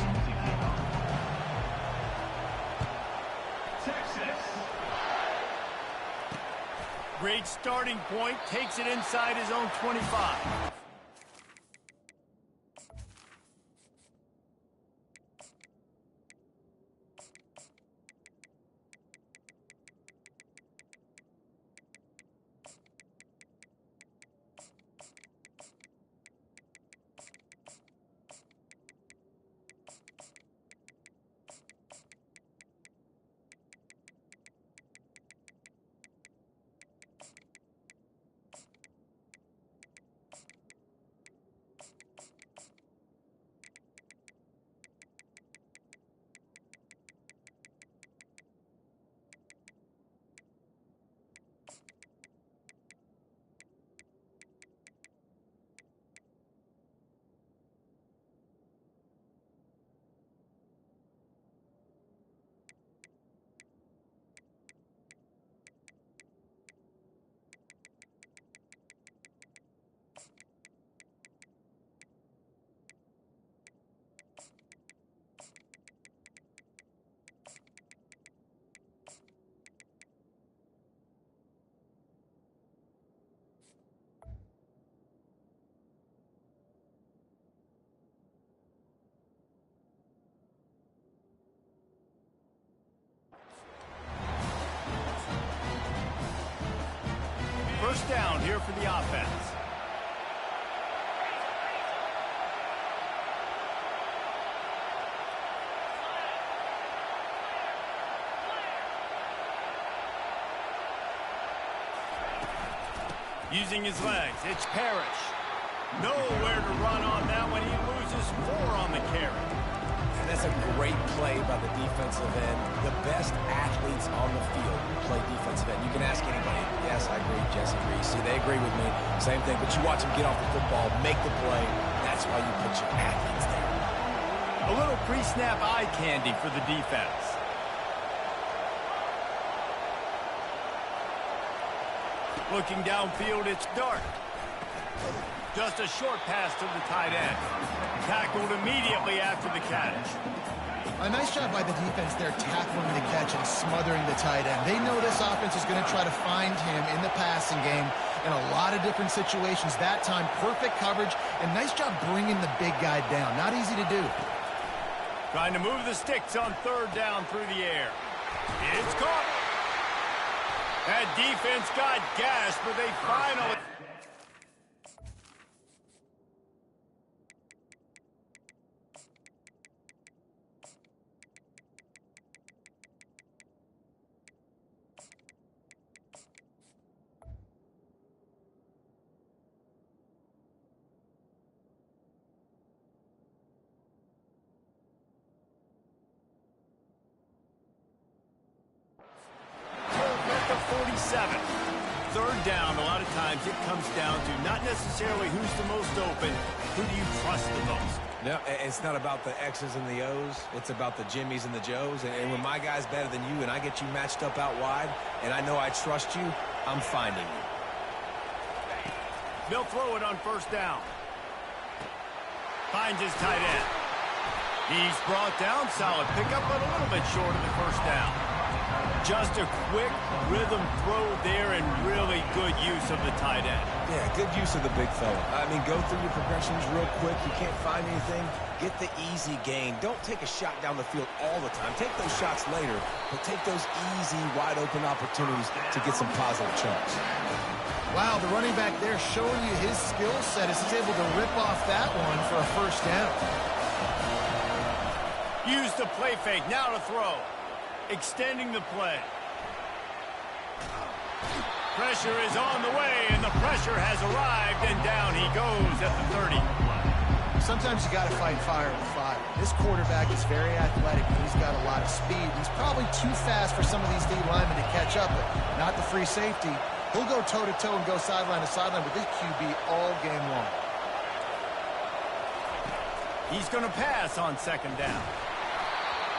Texas. Great starting point, takes it inside his own 25. First down here for the offense. Using his legs, it's Parrish. Nowhere to run on that one. He loses 4 on the carry. And that's a great play by the defensive end. The best athletes on the field play defensive end. You can ask anybody. Yes, I agree. Jesse agrees. See, they agree with me. Same thing. But you watch them get off the football, make the play. That's why you put your athletes there. A little pre-snap eye candy for the defense. Looking downfield, it's Dart. Just a short pass to the tight end. Tackled immediately after the catch. A nice job by the defense there, tackling the catch and smothering the tight end. They know this offense is going to try to find him in the passing game in a lot of different situations. That time, perfect coverage, and nice job bringing the big guy down. Not easy to do. Trying to move the sticks on 3rd down through the air. It's caught. That defense got gashed, but they finally... At the 47. 3rd down, a lot of times it comes down to not necessarily who's the most open, who do you trust the most? No, it's not about the X's and the O's. It's about the Jimmies and the Joes. And when my guy's better than you and I get you matched up out wide and I know I trust you, I'm finding you. They'll throw it on 1st down. Finds his tight end. He's brought down. Solid pickup, but a little bit short of the 1st down. Just a quick rhythm throw there and really good use of the tight end. Yeah, good use of the big fella. I mean, go through your progressions real quick. You can't find anything. Get the easy gain. Don't take a shot down the field all the time. Take those shots later, but take those easy, wide-open opportunities to get some positive chunks. Wow, the running back there showing you his skill set as he's able to rip off that one for a first down. Use the play fake. Now to throw. Extending the play. Pressure is on the way, and the pressure has arrived, and down he goes at the 30. Sometimes you got to fight fire with fire. This quarterback is very athletic, and he's got a lot of speed. He's probably too fast for some of these D linemen to catch up, but not the free safety. He'll go toe-to-toe and go sideline to sideline with this QB all game long. He's going to pass on second down.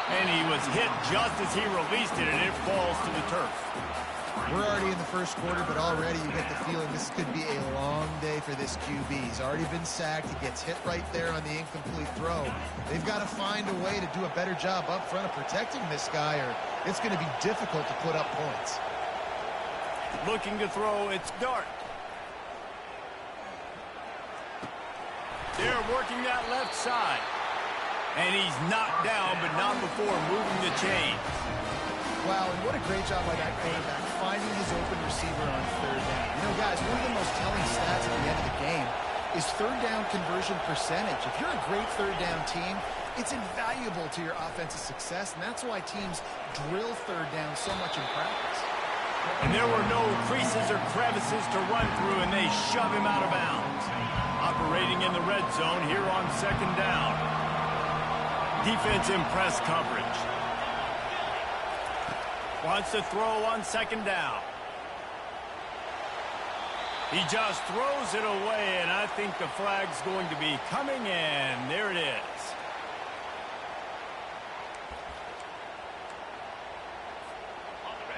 And he was hit just as he released it, and it falls to the turf. We're already in the first quarter, but already you get the feeling this could be a long day for this QB. He's already been sacked. He gets hit right there on the incomplete throw. They've got to find a way to do a better job up front of protecting this guy, or it's going to be difficult to put up points. Looking to throw, it's Dart. They're working that left side. And he's knocked down, but not before moving the chains. Wow, and what a great job by that quarterback, finding his open receiver on third down. You know, guys, one of the most telling stats at the end of the game is third down conversion percentage. If you're a great third down team, it's invaluable to your offensive success, and that's why teams drill third down so much in practice. And there were no creases or crevices to run through, and they shove him out of bounds. Operating in the red zone here on second down. Defense in press coverage. Wants to throw on second down. He just throws it away, and I think the flag's going to be coming in. There it is.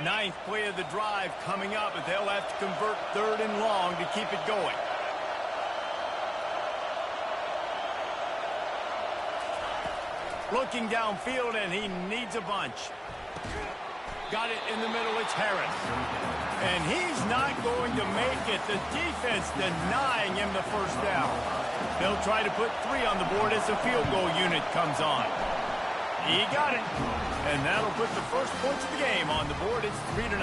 Ninth play of the drive coming up, but they'll have to convert third and long to keep it going. Looking downfield, and he needs a bunch. Got it in the middle, it's Harris. And he's not going to make it. The defense denying him the first down. They'll try to put 3 on the board as the field goal unit comes on. He got it. And that'll put the first points of the game on the board. It's 3-0.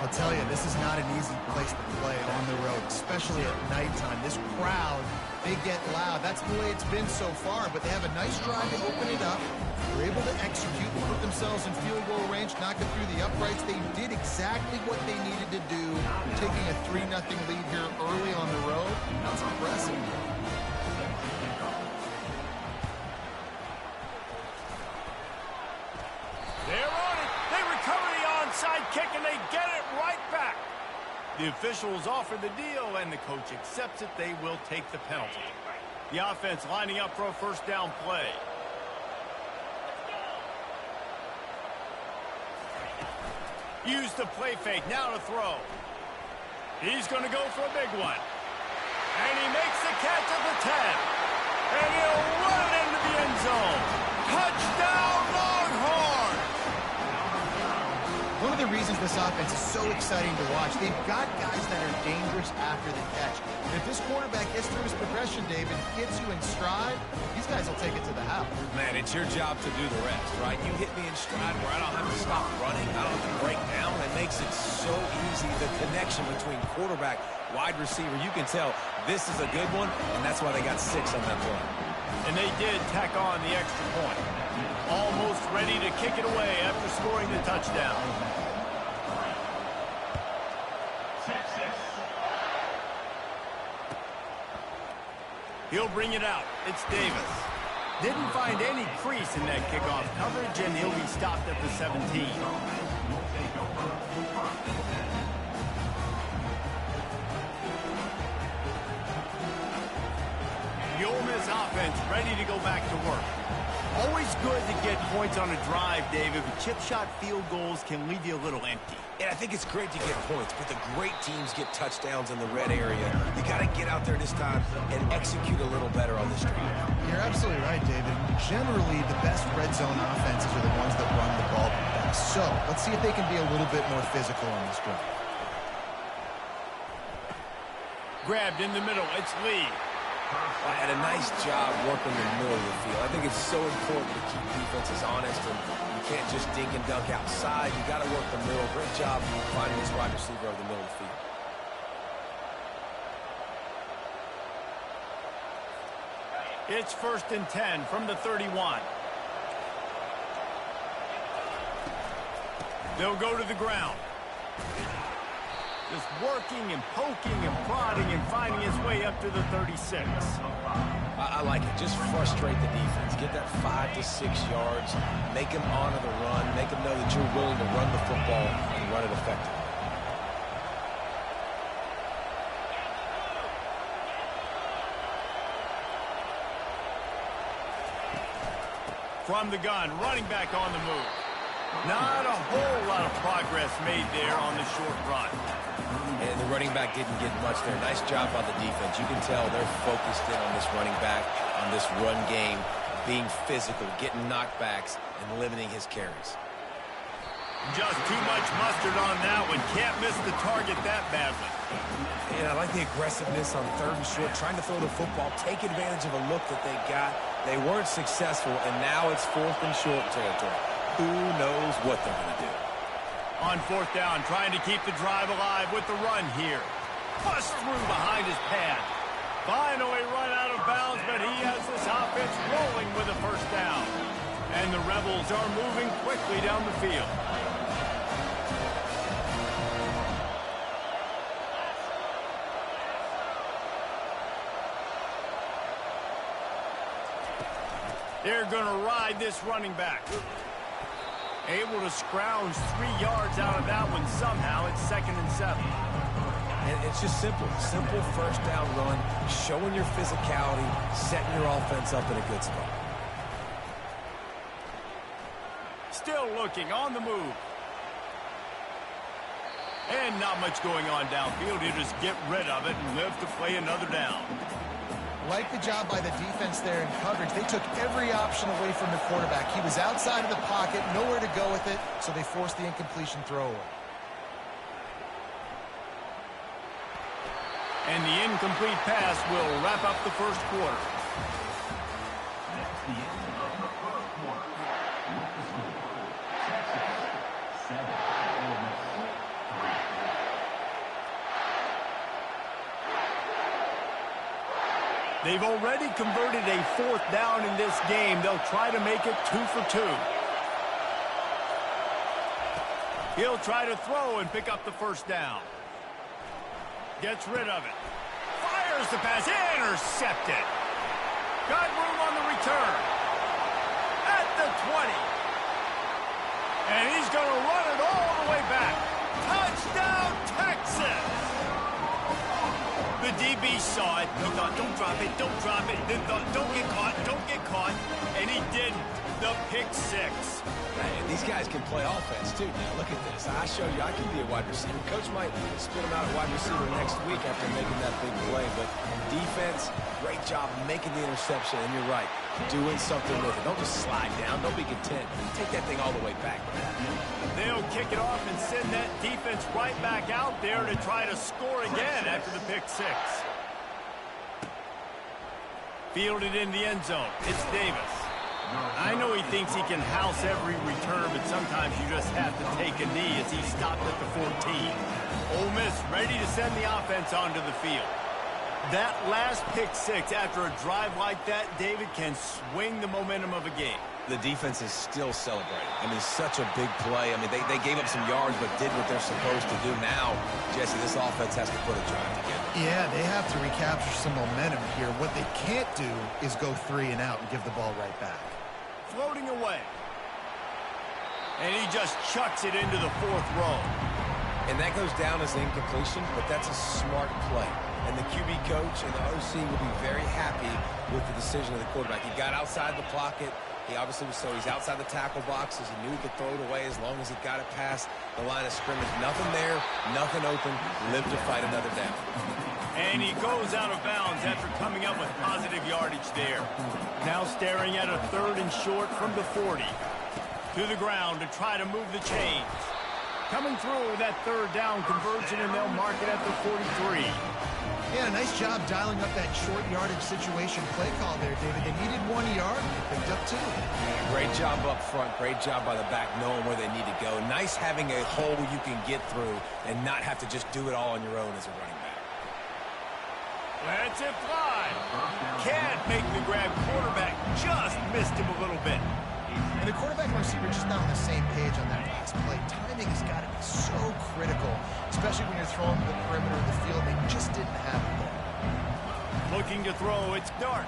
I'll tell you, this is not an easy place to play on the road, especially at nighttime. This crowd, they get loud. That's the way it's been so far, but they have a nice drive to open it up. They're able to execute and put themselves in field goal range, knock it through the uprights. They did exactly what they needed to do, taking a 3-0 lead here early on the road. That's impressive. They're on it. They recover the onside kick, and they get it right back. The officials offer the deal, and the coach accepts it. They will take the penalty. The offense lining up for a first down play. Use the play fake. Now to throw. He's going to go for a big one. And he makes the catch at the 10. And he'll run it into the end zone. Touchdown, Longhorns! One of the reasons this offense is so exciting to watch, they've got guys that are dangerous after the catch. And if this quarterback gets through his progression, David, gets you in stride, these guys will take it to the house. Man, it's your job to do the rest, right? You hit me in stride where I don't have to stop running. I don't have to break down. It makes it so easy. The connection between quarterback, wide receiver, you can tell this is a good one, and that's why they got 6 on that play. And they did tack on the extra point. Almost ready to kick it away after scoring the touchdown. He'll bring it out. It's Davis. Didn't find any crease in that kickoff coverage, and he'll be stopped at the 17. The Ole Miss offense ready to go back to work. Always good to get points on a drive, David, but chip shot field goals can leave you a little empty. And I think it's great to get points, but the great teams get touchdowns in the red area. You got to get out there this time and execute a little better on this drive. You're absolutely right, David. Generally, the best red zone offenses are the ones that run the ball the best. So let's see if they can be a little bit more physical on this drive. Grabbed in the middle. It's Lee. And a nice job working the middle of the field. I think it's so important to keep defenses honest, and you can't just dink and dunk outside. You got to work the middle. Great job finding this wide receiver over the middle of the field. It's 1st and 10 from the 31. They'll go to the ground. Just working and poking and prodding and finding his way up to the 36. I like it. Just frustrate the defense. Get that 5 to 6 yards. Make them honor the run. Make them know that you're willing to run the football and run it effectively. From the gun, running back on the move. Not a whole lot of progress made there on the short run. And the running back didn't get much there. Nice job by the defense. You can tell they're focused in on this running back, on this run game, being physical, getting knockbacks, and limiting his carries. Just too much mustard on that one. Can't miss the target that badly. And I like the aggressiveness on 3rd and short, trying to throw the football, take advantage of a look that they got. They weren't successful, and now it's 4th and short territory. Who knows what they're going to do? On 4th down, trying to keep the drive alive with the run here. Bust through behind his pad. Finally run out of bounds, but he has this offense rolling with a 1st down. And the Rebels are moving quickly down the field. They're going to ride this running back. Able to scrounge 3 yards out of that one somehow. It's 2nd and 7. And it's just simple. Simple 1st down run, showing your physicality, setting your offense up in a good spot. Still looking on the move. And not much going on downfield. You just get rid of it and live to play another down. Like the job by the defense there in coverage. They took every option away from the quarterback. He was outside of the pocket, nowhere to go with it, so they forced the incompletion throw away. And the incomplete pass will wrap up the 1st quarter. That's the end of the 1st quarter. With the score, Texas 7, Ole Miss 3. They've already converted a 4th down in this game. They'll try to make it 2 for 2. He'll try to throw and pick up the 1st down. Gets rid of it. Fires the pass. Intercepted. Got room on the return. At the 20. And he's going to run it all the way back. Touchdown, Texas! The DB saw it. He thought, don't drop it, don't drop it. Then thought, don't get caught, don't get caught. And he didn't. The pick 6. And these guys can play offense, too. Now, look at this. I show you I can be a wide receiver. Coach might split him out at wide receiver next week after making that big play. But defense, great job making the interception. And you're right, doing something with it. Don't just slide down. Don't be content. Take that thing all the way back. They'll kick it off and send that defense right back out there to try to score again after the pick 6. Fielded in the end zone. It's Davis. I know he thinks he can house every return, but sometimes you just have to take a knee as he stopped at the 14. Ole Miss ready to send the offense onto the field. That last pick 6 after a drive like that, David, can swing the momentum of a game. The defense is still celebrating. I mean, such a big play. I mean, they gave up some yards, but did what they're supposed to do. Now, Jesse, this offense has to put a drive together. Yeah, they have to recapture some momentum here. What they can't do is go 3 and out and give the ball right back. Floating away. And he just chucks it into the 4th row. And that goes down as an incompletion, but that's a smart play. And the QB coach and the OC will be very happy with the decision of the quarterback. He got outside the pocket. He obviously was, so he's outside the tackle boxes. He knew he could throw it away as long as he got it past the line of scrimmage. Nothing there, nothing open. Live to fight another down. And he goes out of bounds after coming up with positive yardage there. Now staring at a 3rd and short from the 40. To the ground to try to move the chains. Coming through with that third down conversion, and they'll mark it at the 43. Yeah, nice job dialing up that short yardage situation play call there, David. They needed 1 yard, and they picked up 2. Great job up front. Great job by the back knowing where they need to go. Nice having a hole you can get through and not have to just do it all on your own as a running back. Lets it fly. Can't make the grab. Quarterback just missed him a little bit. And the quarterback and receiver just not on the same page on that last play. Timing has got to be so critical, especially when you're throwing to the perimeter of the field. They just didn't have it there. Looking to throw, it's Dart.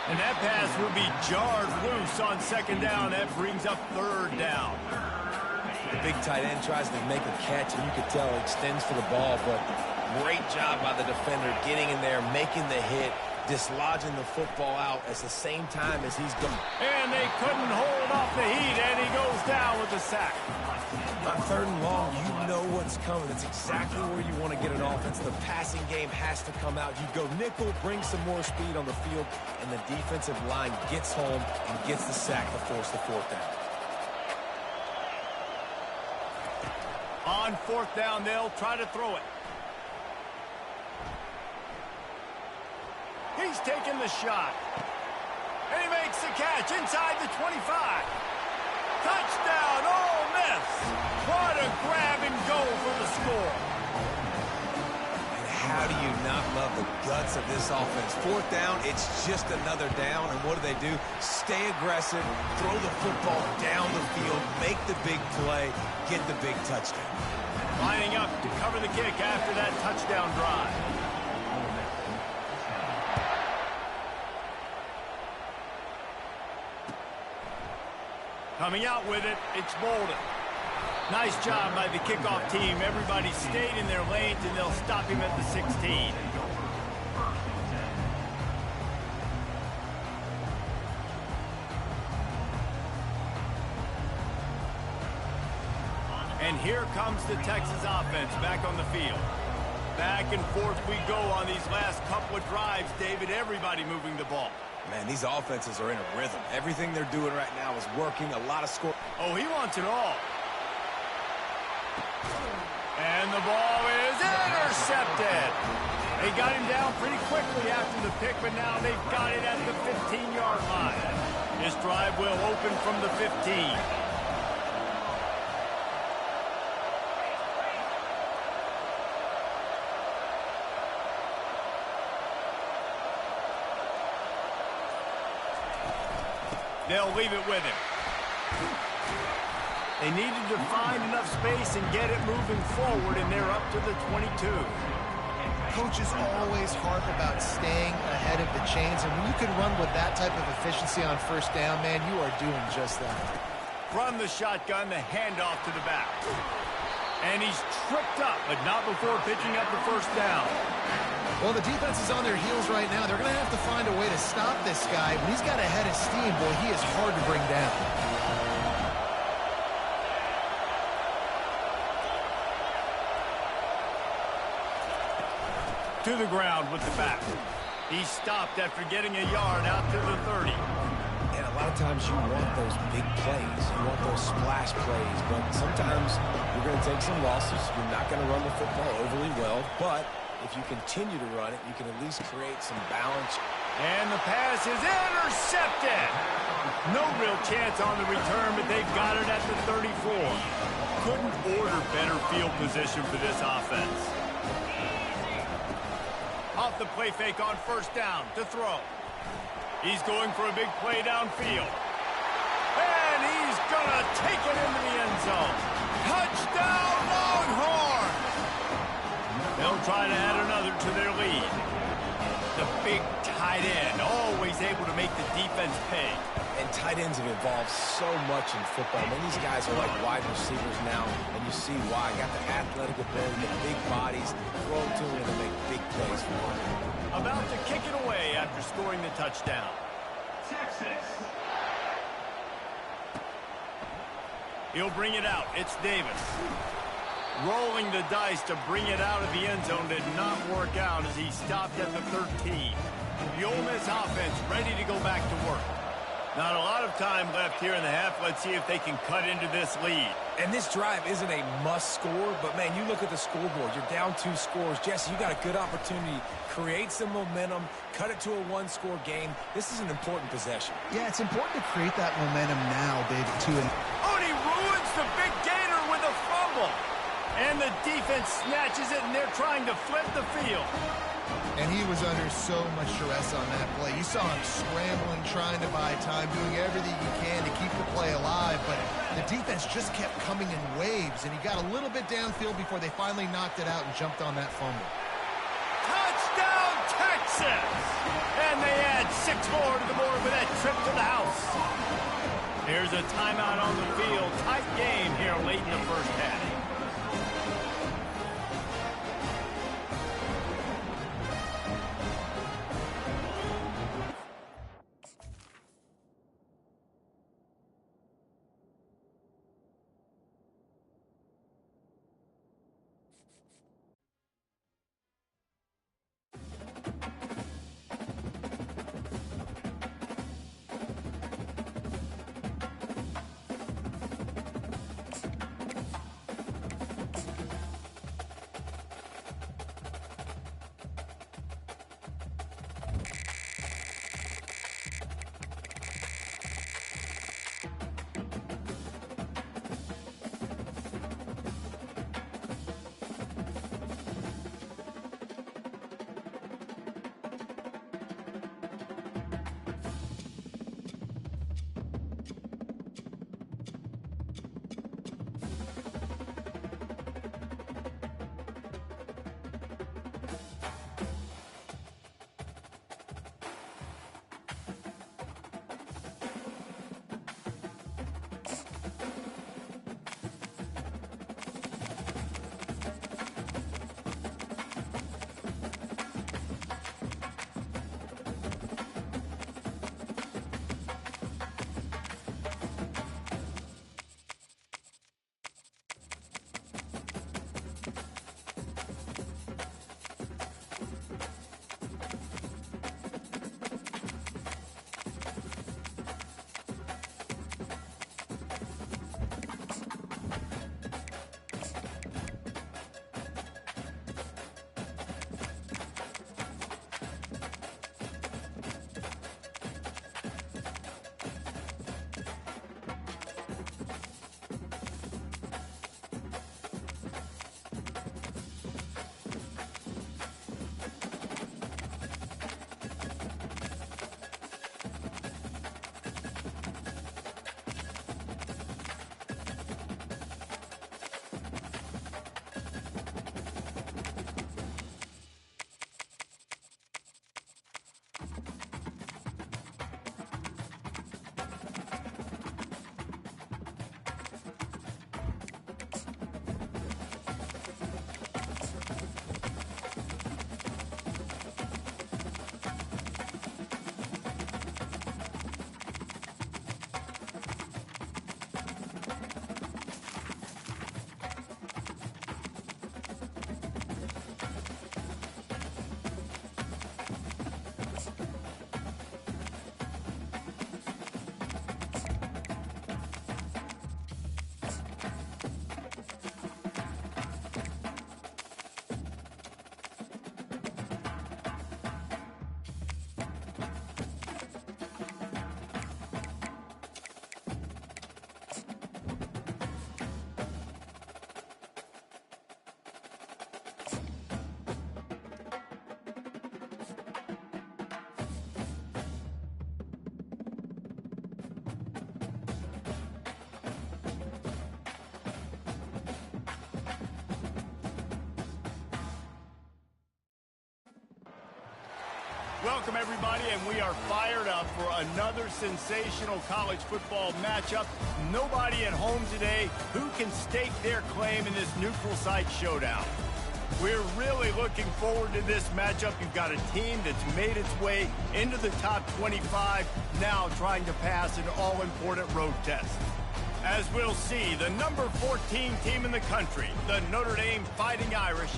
And that pass will be jarred loose on second down. That brings up third down. The big tight end tries to make a catch, and you can tell it extends for the ball, but great job by the defender getting in there, making the hit, dislodging the football out at the same time as he's going. And they couldn't hold off the heat, and he goes down with the sack. On third and long, you know what's coming. It's exactly where you want to get an offense. The passing game has to come out. You go nickel, bring some more speed on the field, and the defensive line gets home and gets the sack to force the fourth down. On fourth down, they'll try to throw it. He's taking the shot. And he makes the catch inside the 25. Touchdown, Ole Miss. What a grab and go for the score. And how do you not love the guts of this offense? Fourth down, it's just another down. And what do? Stay aggressive, throw the football down the field, make the big play, get the big touchdown. Lining up to cover the kick after that touchdown drive. Coming out with it, it's Bolden. Nice job by the kickoff team. Everybody stayed in their lanes, and they'll stop him at the 16. And here comes the Texas offense back on the field. Back and forth we go on these last couple of drives, David. Everybody moving the ball. Man, these offenses are in a rhythm. Everything they're doing right now is working. A lot of score. Oh, he wants it all. And the ball is intercepted. They got him down pretty quickly after the pick, but now they've got it at the 15-yard line. This drive will open from the 15. They'll leave it with him. They needed to find enough space and get it moving forward, and they're up to the 22. Coach is always hard about staying ahead of the chains, and when you can run with that type of efficiency on first down, man, you are doing just that. From the shotgun, the handoff to the back. And he's tripped up, but not before pitching up the first down. Well, the defense is on their heels right now. They're going to have to find a way to stop this guy. When he's got a head of steam, boy, he is hard to bring down. To the ground with the back. He stopped after getting a yard out to the 30. And a lot of times you want those big plays. You want those splash plays. But sometimes you're going to take some losses. You're not going to run the football overly well. But if you continue to run it, you can at least create some balance. And the pass is intercepted. No real chance on the return, but they've got it at the 34. Couldn't order better field position for this offense. Off the play fake on first down to throw. He's going for a big play downfield. And he's going to take it into the end zone. Touchdown, Longhorns! They'll try to add another to their lead. The big tight end, always able to make the defense pay. And tight ends have evolved so much in football. I mean, these guys are like wide receivers now, and you see why. Got the athletic ability, the big bodies, throw to him and make big plays for him. About to kick it away after scoring the touchdown. Texas. He'll bring it out. It's Davis. Rolling the dice to bring it out of the end zone did not work out as he stopped at the 13. The Ole Miss offense ready to go back to work. Not a lot of time left here in the half. Let's see if they can cut into this lead. And this drive isn't a must score, but, man, you look at the scoreboard. You're down 2 scores. Jesse, you got a good opportunity. Create some momentum. Cut it to a 1-score game. This is an important possession. Yeah, it's important to create that momentum now, David, too. Oh, and he ruins the big gainer with a fumble. And the defense snatches it, and they're trying to flip the field. And he was under so much duress on that play. You saw him scrambling, trying to buy time, doing everything he can to keep the play alive, but the defense just kept coming in waves, and he got a little bit downfield before they finally knocked it out and jumped on that fumble. Touchdown, Texas! And they add 6 more to the board with that trip to the house. Here's a timeout on the field. Tight game here late in the first half. Welcome, everybody, and we are fired up for another sensational college football matchup. Nobody at home today who can stake their claim in this neutral site showdown. We're really looking forward to this matchup. You've got a team that's made its way into the top 25, now trying to pass an all-important road test. As we'll see, the number 14 team in the country, the Notre Dame Fighting Irish,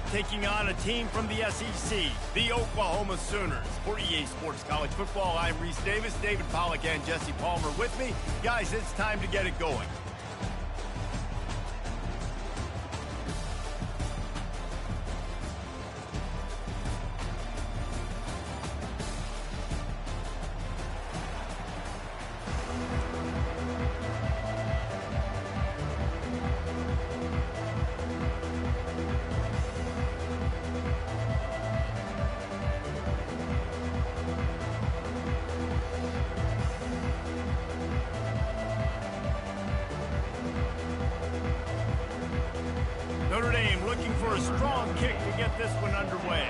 taking on a team from the SEC, the Oklahoma Sooners. For EA Sports College Football, I'm Reese Davis, David Pollack, and Jesse Palmer with me. Guys, it's time to get it going. Notre Dame looking for a strong kick to get this one underway.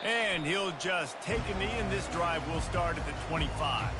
And he'll just take a knee, and this drive will start at the 25.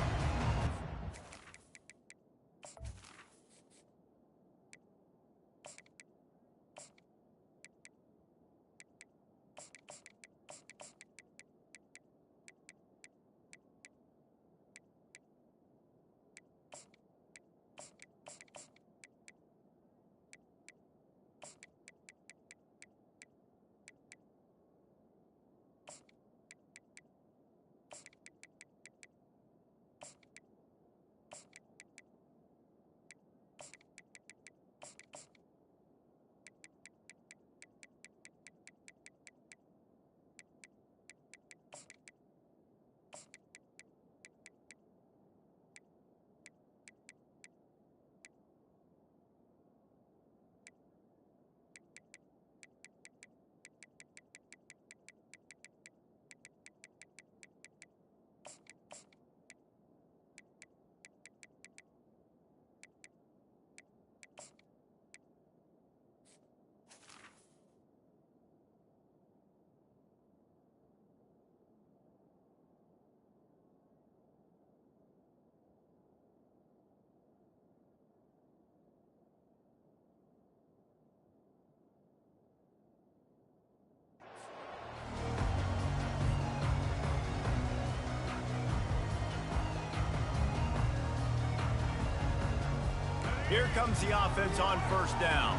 Here comes the offense on first down.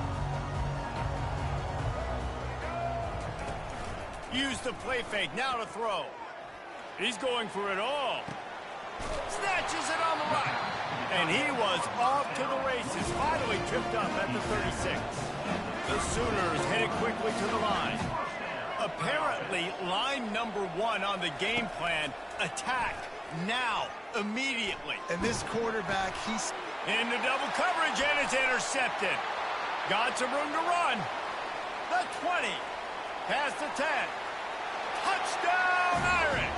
Use the play fake, now to throw. He's going for it all. Snatches it on the right. And he was off to the races, finally tripped up at the 36. The Sooners headed quickly to the line. Apparently, line number 1 on the game plan, attack now, immediately. And this quarterback, he's into double coverage, and it's intercepted. Got some room to run. The 20. Past the 10. Touchdown, Irish.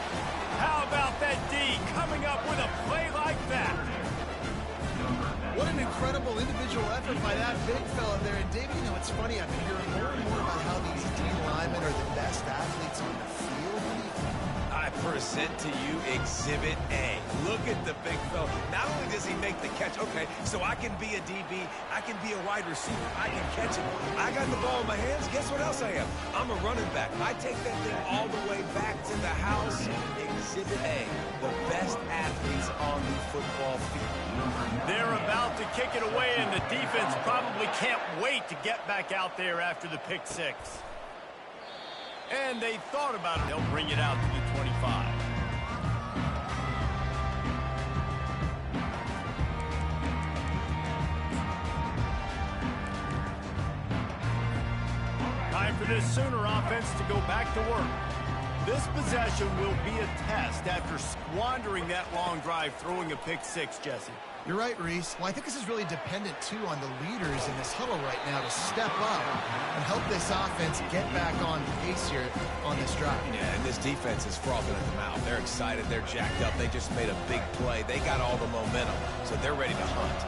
How about that D coming up with a play like that? What an incredible individual effort by that big fella there. And David, you know, it's funny, I'm hearing more and more about how these D linemen are the best athletes on the field. I present to you Exhibit A. Look at the big fella. Not only does he make the catch, okay, so I can be a DB, I can be a wide receiver, I can catch it. I got the ball in my hands, guess what else I am? I'm a running back. I take that thing all the way back to the house. Exhibit A, the best athletes on the football field. They're about to kick it away, and the defense probably can't wait to get back out there after the pick six. And they thought about it. They'll bring it out to the 25. Time for this Sooner offense to go back to work. This possession will be a test after squandering that long drive, throwing a pick six, Jesse. You're right, Reese. Well, I think this is really dependent, too, on the leaders in this huddle right now to step up and help this offense get back on pace here on this drive. Yeah, and this defense is frothing at the mouth. They're excited. They're jacked up. They just made a big play. They got all the momentum, so they're ready to hunt.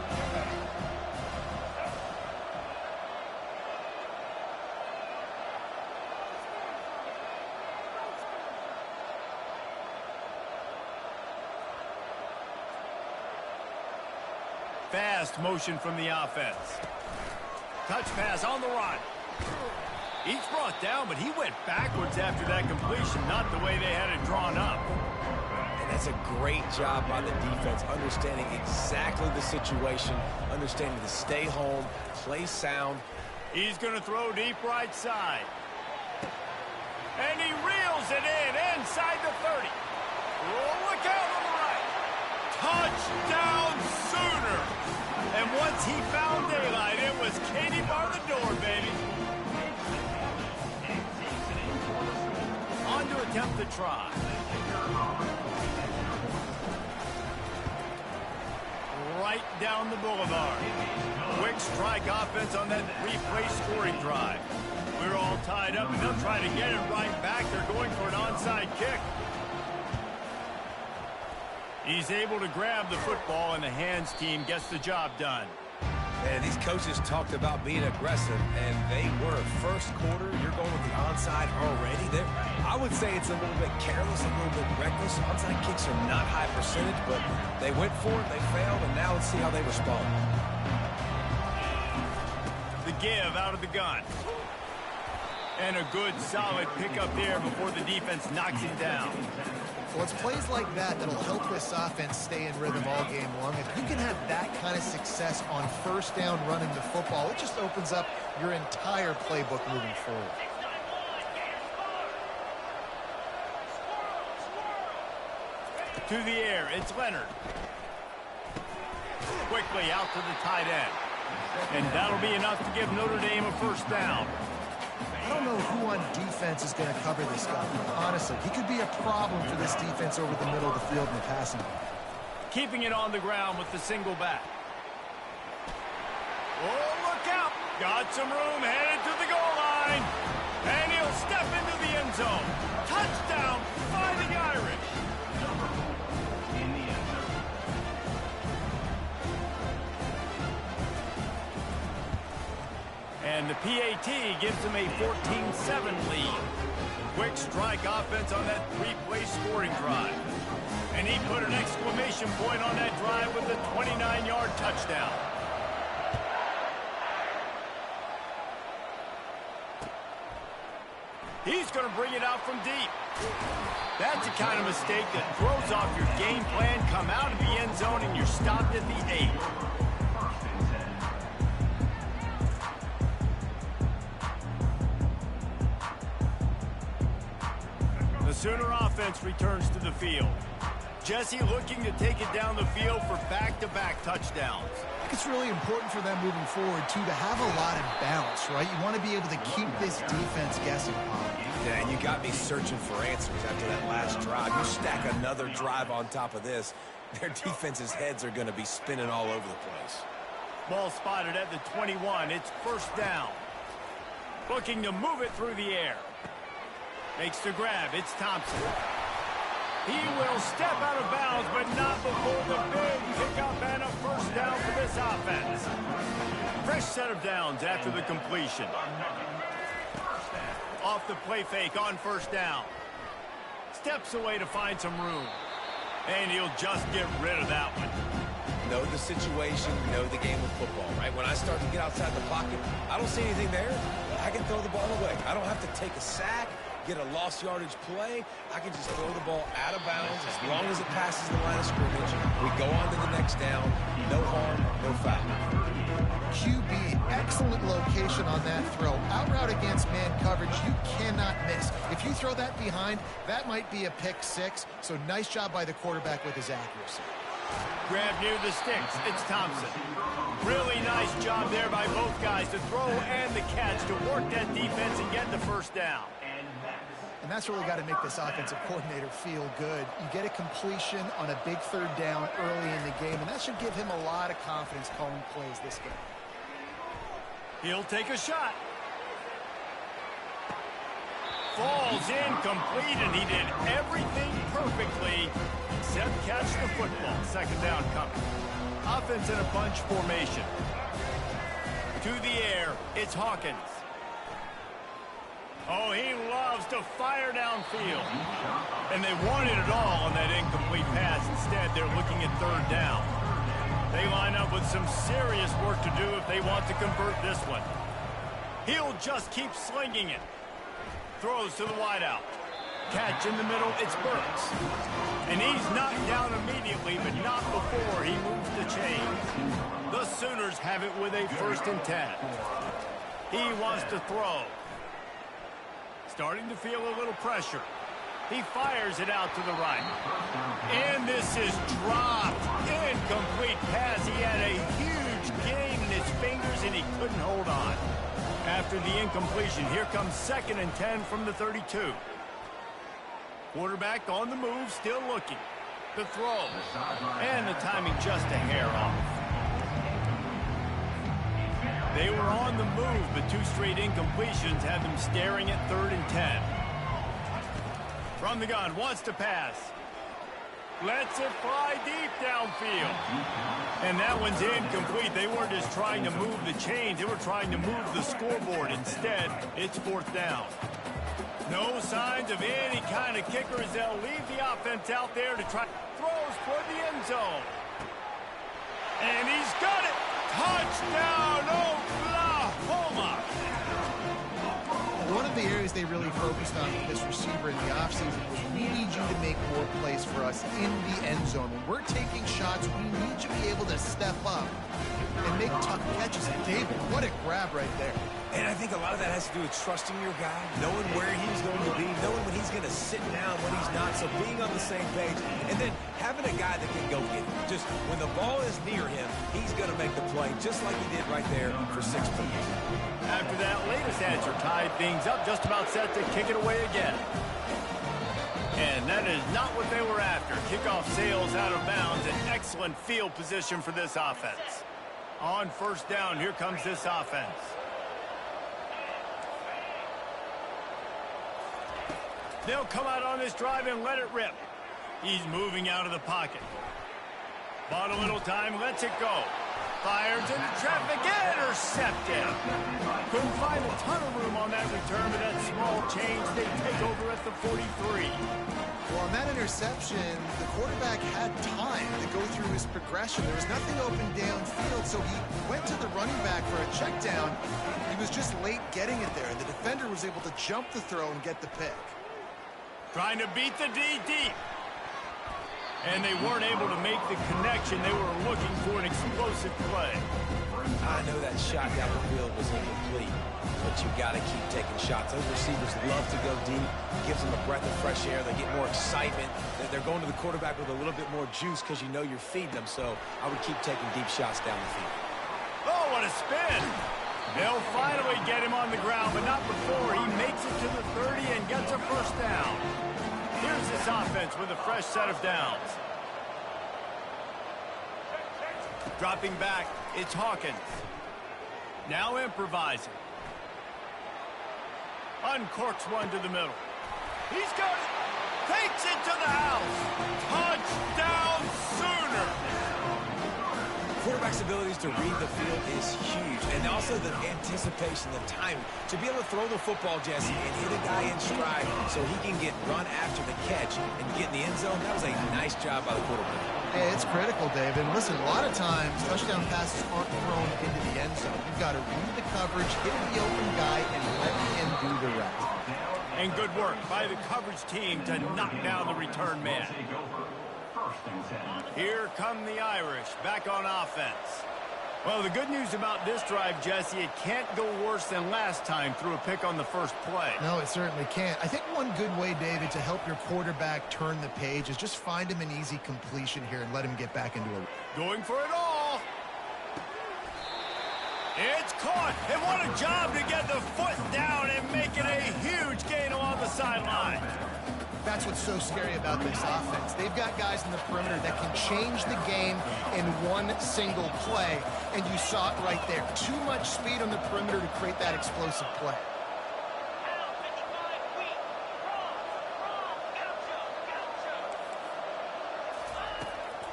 Fast motion from the offense. Touch pass on the run. He's brought down, but he went backwards after that completion, not the way they had it drawn up. And That's a great job by the defense, understanding exactly the situation, understanding to stay home, play sound. He's going to throw deep right side. And he reels it in inside the 30. Oh, look out on the right. Touchdown Sooner. And once he found daylight, it was Katie bar the door, baby. On to attempt the try. Right down the boulevard. Quick strike offense on that replay scoring drive. We're all tied up, and they'll try to get it right back. They're going for an onside kick. He's able to grab the football, and the hands team gets the job done. And these coaches talked about being aggressive, and they were. First quarter, you're going with the onside already. I would say it's a little bit careless, a little bit reckless. Onside kicks are not high percentage, but they went for it, they failed, and now let's see how they respond. The give out of the gun. And a good, solid pickup there before the defense knocks him down. Well, it's plays like that that'll help this offense stay in rhythm all game long. If you can have that kind of success on first down running the football, it just opens up your entire playbook moving forward. To the air, it's Leonard. Quickly out to the tight end. And that'll be enough to give Notre Dame a first down. I don't know who on defense is going to cover this guy. Honestly, he could be a problem for this defense over the middle of the field in the passing game. Keeping it on the ground with the single back. Oh, look out. Got some room, headed to the goal line. And he'll step into the end zone. Touchdown, Fighting Irish. In the end zone. And the PAT gives him a 14-7 lead. Quick strike offense on that three-play scoring drive. And he put an exclamation point on that drive with a 29-yard touchdown. He's going to bring it out from deep. That's the kind of mistake that throws off your game plan. Come out of the end zone and you're stopped at the 8. The Sooner offense returns to the field. Jesse looking to take it down the field for back-to-back touchdowns. I think it's really important for them moving forward, too, to have a lot of balance, right? You want to be able to keep this defense guessing, Paul. Yeah, and you got me searching for answers after that last drive. You stack another drive on top of this, their defense's heads are going to be spinning all over the place. Ball spotted at the 21. It's first down. Looking to move it through the air. Makes the grab. It's Thompson. He will step out of bounds, but not before the big pickup and a first down for this offense. Fresh set of downs after the completion. Off the play fake on first down. Steps away to find some room. And he'll just get rid of that one. Know the situation, know the game of football, right? When I start to get outside the pocket, I don't see anything there. I can throw the ball away. I don't have to take a sack, get a lost yardage play. I can just throw the ball out of bounds as long as it passes the line of scrimmage. We go on to the next down. No harm, no foul. QB, excellent location on that throw. Out route against man coverage, you cannot miss. If you throw that behind, that might be a pick six. So nice job by the quarterback with his accuracy. Grab near the sticks. It's Thompson. Really nice job there by both guys to throw and the catch to work that defense and get the first down. And that's really got to make this offensive coordinator feel good. You get a completion on a big third down early in the game, and that should give him a lot of confidence calling plays this game. He'll take a shot. Falls incomplete, and he did everything perfectly except catch the football. Second down coming. Offense in a bunch formation. To the air, it's Hawkins. Oh, he loves to fire downfield. And they wanted it all on that incomplete pass. Instead, they're looking at third down. They line up with some serious work to do if they want to convert this one. He'll just keep slinging it. Throws to the wideout. catch in the middle. It's Burks. And he's knocked down immediately, but not before he moves the chains. The Sooners have it with a 1st and 10. He wants to throw. Starting to feel a little pressure. He fires it out to the right. And this is dropped. Incomplete pass. He had a huge gain in his fingers, and he couldn't hold on. After the incompletion, here comes 2nd and 10 from the 32. Quarterback on the move, still looking. The throw. And the timing just a hair off. They were on the move, but 2 straight incompletions had them staring at 3rd and 10. From the gun, wants to pass. Lets it fly deep downfield. And that one's incomplete. They weren't just trying to move the chains. They were trying to move the scoreboard. Instead, it's 4th down. No signs of any kind of kicker as they'll leave the offense out there to try. Throws for the end zone. And he's got it. Touchdown, Oklahoma. One of the areas they really focused on with this receiver in the offseason was we need you to make more plays for us in the end zone. When we're taking shots, we need you to be able to step up and make tough catches. And David, what a grab right there. And I think a lot of that has to do with trusting your guy, knowing where he's going to be, knowing when he's going to sit down, when he's not, so being on the same page, and then having a guy that can go get it. Just when the ball is near him, he's going to make the play, just like he did right there for 6 points. After that latest answer tied things up, just about set to kick it away again. And that is not what they were after. Kickoff sails out of bounds, an excellent field position for this offense. On 1st down, here comes this offense. They'll come out on this drive and let it rip. He's moving out of the pocket. Bought a little time, lets it go. Fires into traffic, intercepted. Couldn't find a ton of room on that return, but that small change, they take over at the 43. Well, on that interception, the quarterback had time to go through his progression. There was nothing open downfield, so he went to the running back for a check down. He was just late getting it there, and the defender was able to jump the throw and get the pick. Trying to beat the D deep. And they weren't able to make the connection. They were looking for an explosive play. I know that shot down the field was incomplete, but you got to keep taking shots. Those receivers love to go deep. It gives them a breath of fresh air. They get more excitement. They're going to the quarterback with a little bit more juice because you know you're feeding them. So I would keep taking deep shots down the field. Oh, what a spin. They'll finally get him on the ground, but not before he makes it to the 30 and gets a 1st down. Here's this offense with a fresh set of downs. Dropping back, it's Hawkins. Now improvising. Uncorks one to the middle. He's got it. Takes it to the house. Touchdown, Sooners. Quarterback's abilities to read the field is huge, and also the anticipation, the timing. To be able to throw the football, Jesse, and hit a guy in stride so he can get run after the catch and get in the end zone, that was a nice job by the quarterback. Yeah, it's critical, David. Listen, a lot of times, touchdown passes aren't thrown into the end zone. You've got to read the coverage, hit the open guy, and let him do the rest. And good work by the coverage team to knock down the return man. Here come the Irish back on offense. Well, the good news about this drive, Jesse, it can't go worse than last time through a pick on the first play. No, it certainly can't. I think one good way, David, to help your quarterback turn the page is just find him an easy completion here and let him get back into it. Going for it all. It's caught. And what a job to get the foot down and make it a huge gain along the sideline. That's what's so scary about this offense. They've got guys in the perimeter that can change the game in one single play, and you saw it right there. Too much speed on the perimeter to create that explosive play.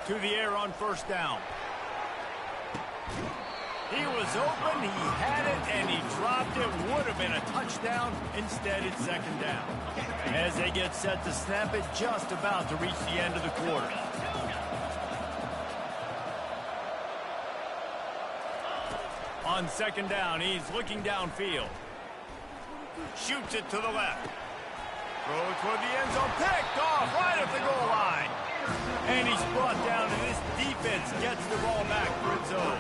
To the air on 1st down. He was open, he had it, and he dropped it. Would have been a touchdown. Instead, it's 2nd down. As they get set to snap it, just about to reach the end of the quarter. On 2nd down, he's looking downfield. Shoots it to the left. Throw it toward the end zone. Picked off right at the goal line. And he's brought down, and this defense gets the ball back for its own.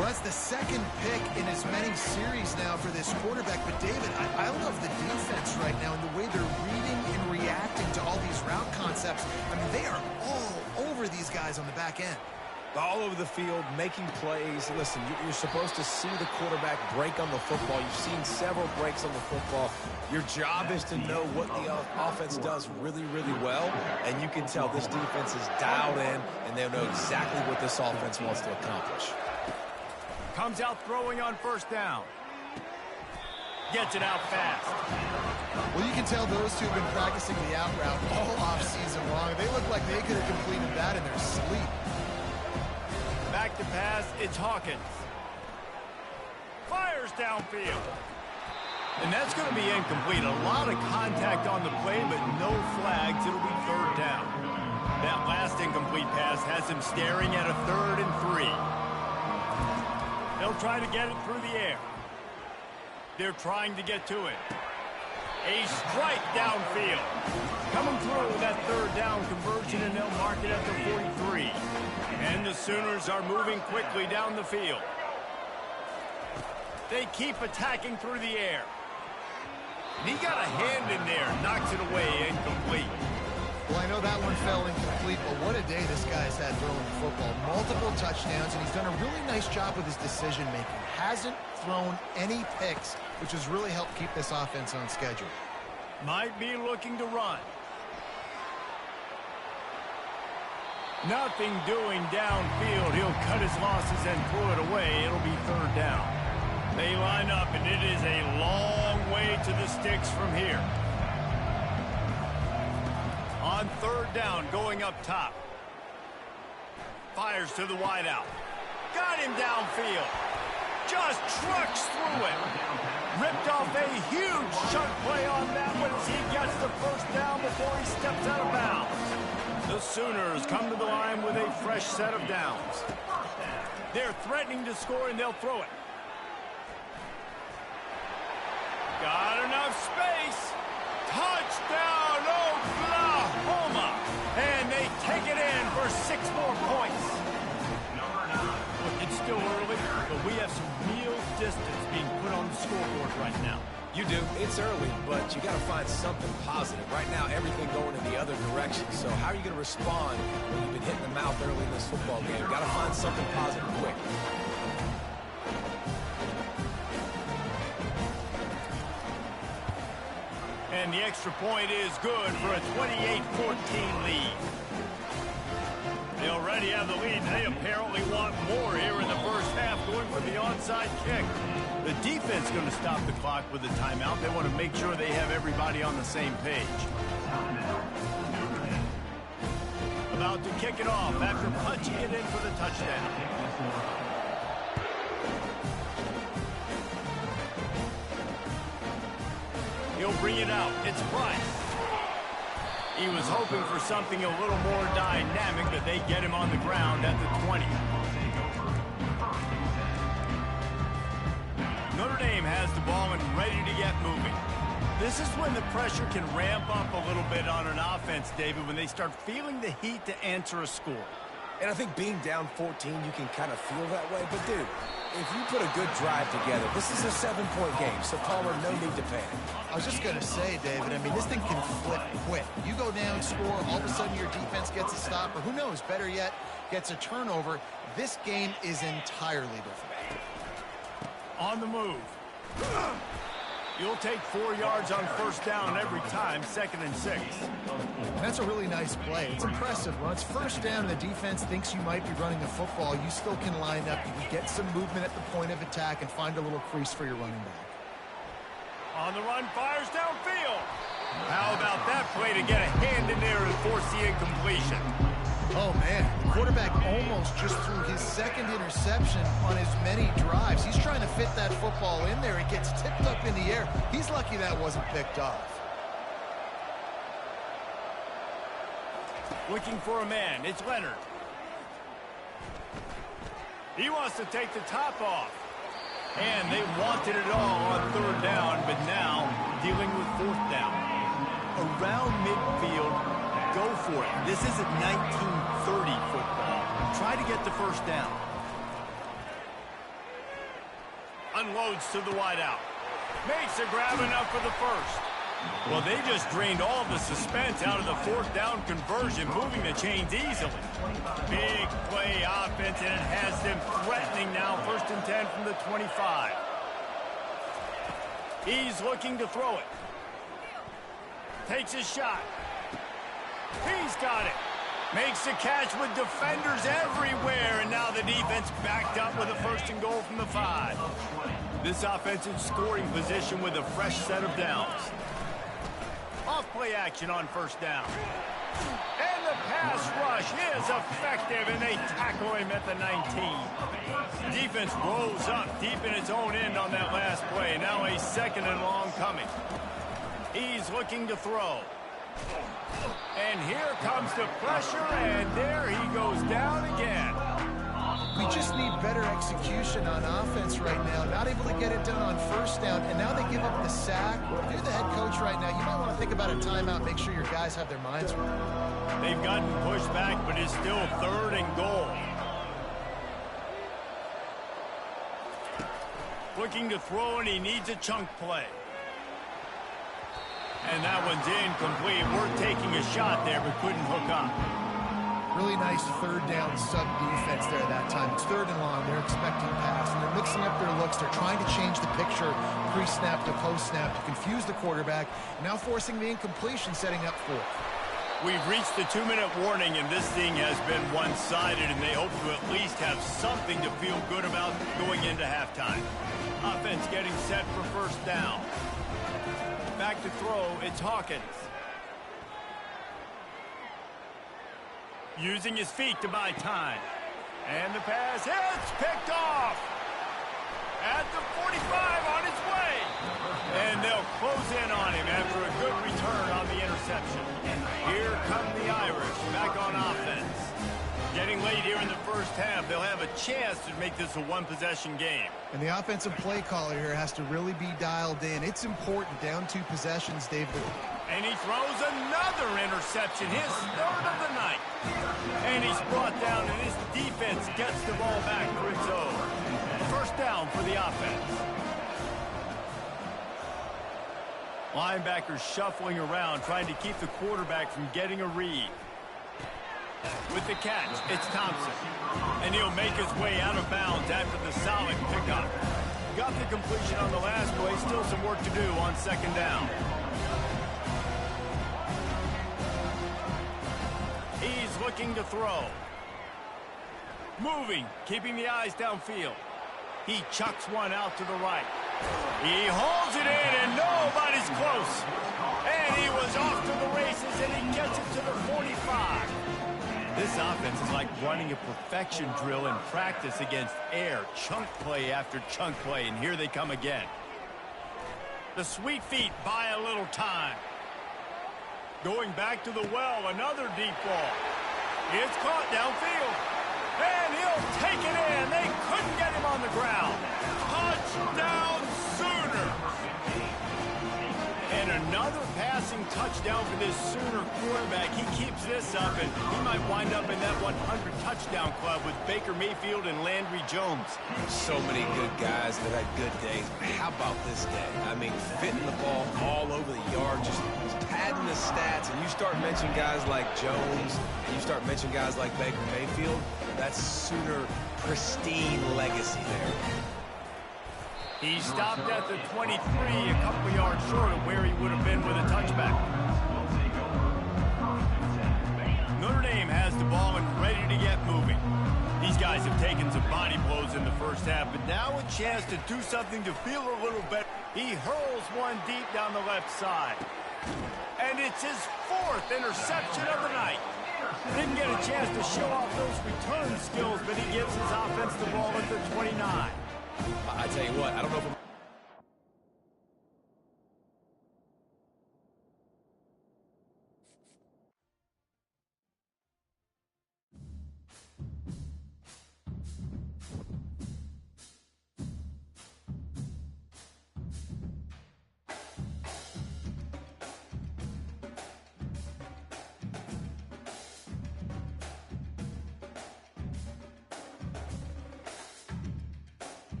Well, that's the second pick in as many series now for this quarterback. But, David, I love the defense right now and the way they're reading and reacting to all these route concepts. I mean, they are all over these guys on the back end. All over the field, making plays. Listen, you're supposed to see the quarterback break on the football. You've seen several breaks on the football. Your job is to know what the offense does really, really well, and you can tell this defense is dialed in, and they know exactly what this offense wants to accomplish. Comes out throwing on first down. Gets it out fast. Well, you can tell those two have been practicing the out route all offseason long. They look like they could have completed that in their sleep. Back to pass, it's Hawkins. Fires downfield. And that's going to be incomplete. A lot of contact on the play, but no flags. It'll be third down. That last incomplete pass has him staring at a 3rd and 3. They'll try to get it through the air. They're trying to get to it. A strike downfield. Coming through that 3rd down conversion, and they'll mark it at the 43. And the Sooners are moving quickly down the field. They keep attacking through the air. And he got a hand in there, knocks it away, incomplete. Well, I know that one fell incomplete, but what a day this guy's had throwing the football. Multiple touchdowns, and he's done a really nice job with his decision-making. Hasn't thrown any picks, which has really helped keep this offense on schedule. Might be looking to run. Nothing doing downfield. He'll cut his losses and throw it away. It'll be 3rd down. They line up, and it is a long way to the sticks from here. On 3rd down, going up top. Fires to the wideout. Got him downfield. Just trucks through it. Ripped off a huge chunk play on that one as he gets the first down before he steps out of bounds. The Sooners come to the line with a fresh set of downs. They're threatening to score, and they'll throw it. Got enough space. Touchdown, Oklahoma. And they take it in for 6 more points. Look, it's still early, but we have some real distance being put on the scoreboard right now. You do. It's early, but you got to find something positive. Right now, everything going in the other direction. So how are you going to respond when you've been hitting the mouth early in this football game? Got to find something positive quick. And the extra point is good for a 28-14 lead. They already have the lead. They apparently want more here in the first half, going for the onside kick. The defense going to stop the clock with a timeout. They want to make sure they have everybody on the same page. About to kick it off after punching it in for the touchdown. He'll bring it out. It's Price. He was hoping for something a little more dynamic, but they get him on the ground at the 20. Notre Dame has the ball and ready to get moving. This is when the pressure can ramp up a little bit on an offense, David, when they start feeling the heat to answer a score. And I think being down 14, you can kind of feel that way. But, dude, if you put a good drive together, this is a 7-point game, so Palmer, no need to panic. I was just going to say, David, I mean, this thing can flip quick. You go down, score, all of a sudden your defense gets a stop, or who knows, better yet, gets a turnover. This game is entirely different. On the move. You'll take 4 yards on first down every time, 2nd and 6. That's a really nice play. It's impressive. When it's first down and the defense thinks you might be running the football, you still can line up. You can get some movement at the point of attack and find a little crease for your running back. On the run, fires downfield. How about that play to get a hand in there and force the incompletion? Oh, man. The quarterback almost just threw his 2nd interception on as many drives. He's trying to fit that football in there. It gets tipped up in the air. He's lucky that wasn't picked off. Looking for a man. It's Leonard. He wants to take the top off. And they wanted it all on 3rd down, but now dealing with 4th down. around midfield, go for it. This isn't 1930 football. Try to get the first down. Unloads to the wideout. Makes a grab enough for the first. Well, they just drained all the suspense out of the fourth down conversion, moving the chains easily. Big play offense, and it has them threatening now. 1st and 10 from the 25. He's looking to throw it. Takes his shot. He's got it. Makes the catch with defenders everywhere, and now the defense backed up with a 1st and goal from the 5. This offensive scoring position with a fresh set of downs. Off-play action on 1st down. And the pass rush is effective, and they tackle him at the 19. Defense rolls up deep in its own end on that last play. Now a 2nd and long coming. He's looking to throw. And here comes the pressure, and there he goes down again. We just need better execution on offense right now. Not able to get it done on 1st down, and now they give up the sack. If you're the head coach right now, you might want to think about a timeout, make sure your guys have their minds right. They've gotten pushed back, but it's still 3rd and goal. Looking to throw, and he needs a chunk play. And that one's incomplete. We're taking a shot there, but couldn't hook up. Really nice 3rd down sub-defense there that time. It's 3rd and long. They're expecting pass, and they're mixing up their looks. They're trying to change the picture pre-snap to post-snap to confuse the quarterback, now forcing the incompletion, setting up 4th. We've reached the 2-minute warning, and this thing has been one-sided, and they hope to at least have something to feel good about going into halftime. Offense getting set for 1st down. Back to throw, it's Hawkins. Using his feet to buy time. And the pass, it's picked off. At the 45 on his way. And they'll close in on him after a good return on the interception. Here come the Irish back on offense. Getting late here in the 1st half, they'll have a chance to make this a one-possession game. And the offensive play caller here has to really be dialed in. It's important, down 2 possessions, David. And he throws another interception, his 3rd of the night. And he's brought down, and his defense gets the ball back for its own. 1st down for the offense. Linebackers shuffling around, trying to keep the quarterback from getting a read. With the catch, it's Thompson. And he'll make his way out of bounds after the solid pickup. Got the completion on the last play, still some work to do on 2nd down. He's looking to throw. Moving, keeping the eyes downfield. He chucks one out to the right. He holds it in, and nobody's close. And he was off to the races, and he gets it to the 45. This offense is like running a perfection drill in practice against air. Chunk play after chunk play, and here they come again. The sweet feet buy a little time. Going back to the well, another deep ball. It's caught downfield. And he'll take it in. They couldn't get him on the ground. Touchdown Sooner. And another passing touchdown for this Sooner quarterback. He keeps this up, and he might wind up in that 100 touchdown club with Baker Mayfield and Landry Jones. So many good guys that had good days. How about this day? I mean, fitting the ball all over the yard, just padding the stats, and you start mentioning guys like Jones, and you start mentioning guys like Baker Mayfield, that's Sooner pristine legacy there. He stopped at the 23, a couple of yards short of where he would have been with a touchback. Notre Dame has the ball and ready to get moving. These guys have taken some body blows in the 1st half, but now a chance to do something to feel a little better. He hurls one deep down the left side. And it's his 4th interception of the night. Didn't get a chance to show off those return skills, but he gives his offense the ball at the 29. I tell you what, I don't know if I'm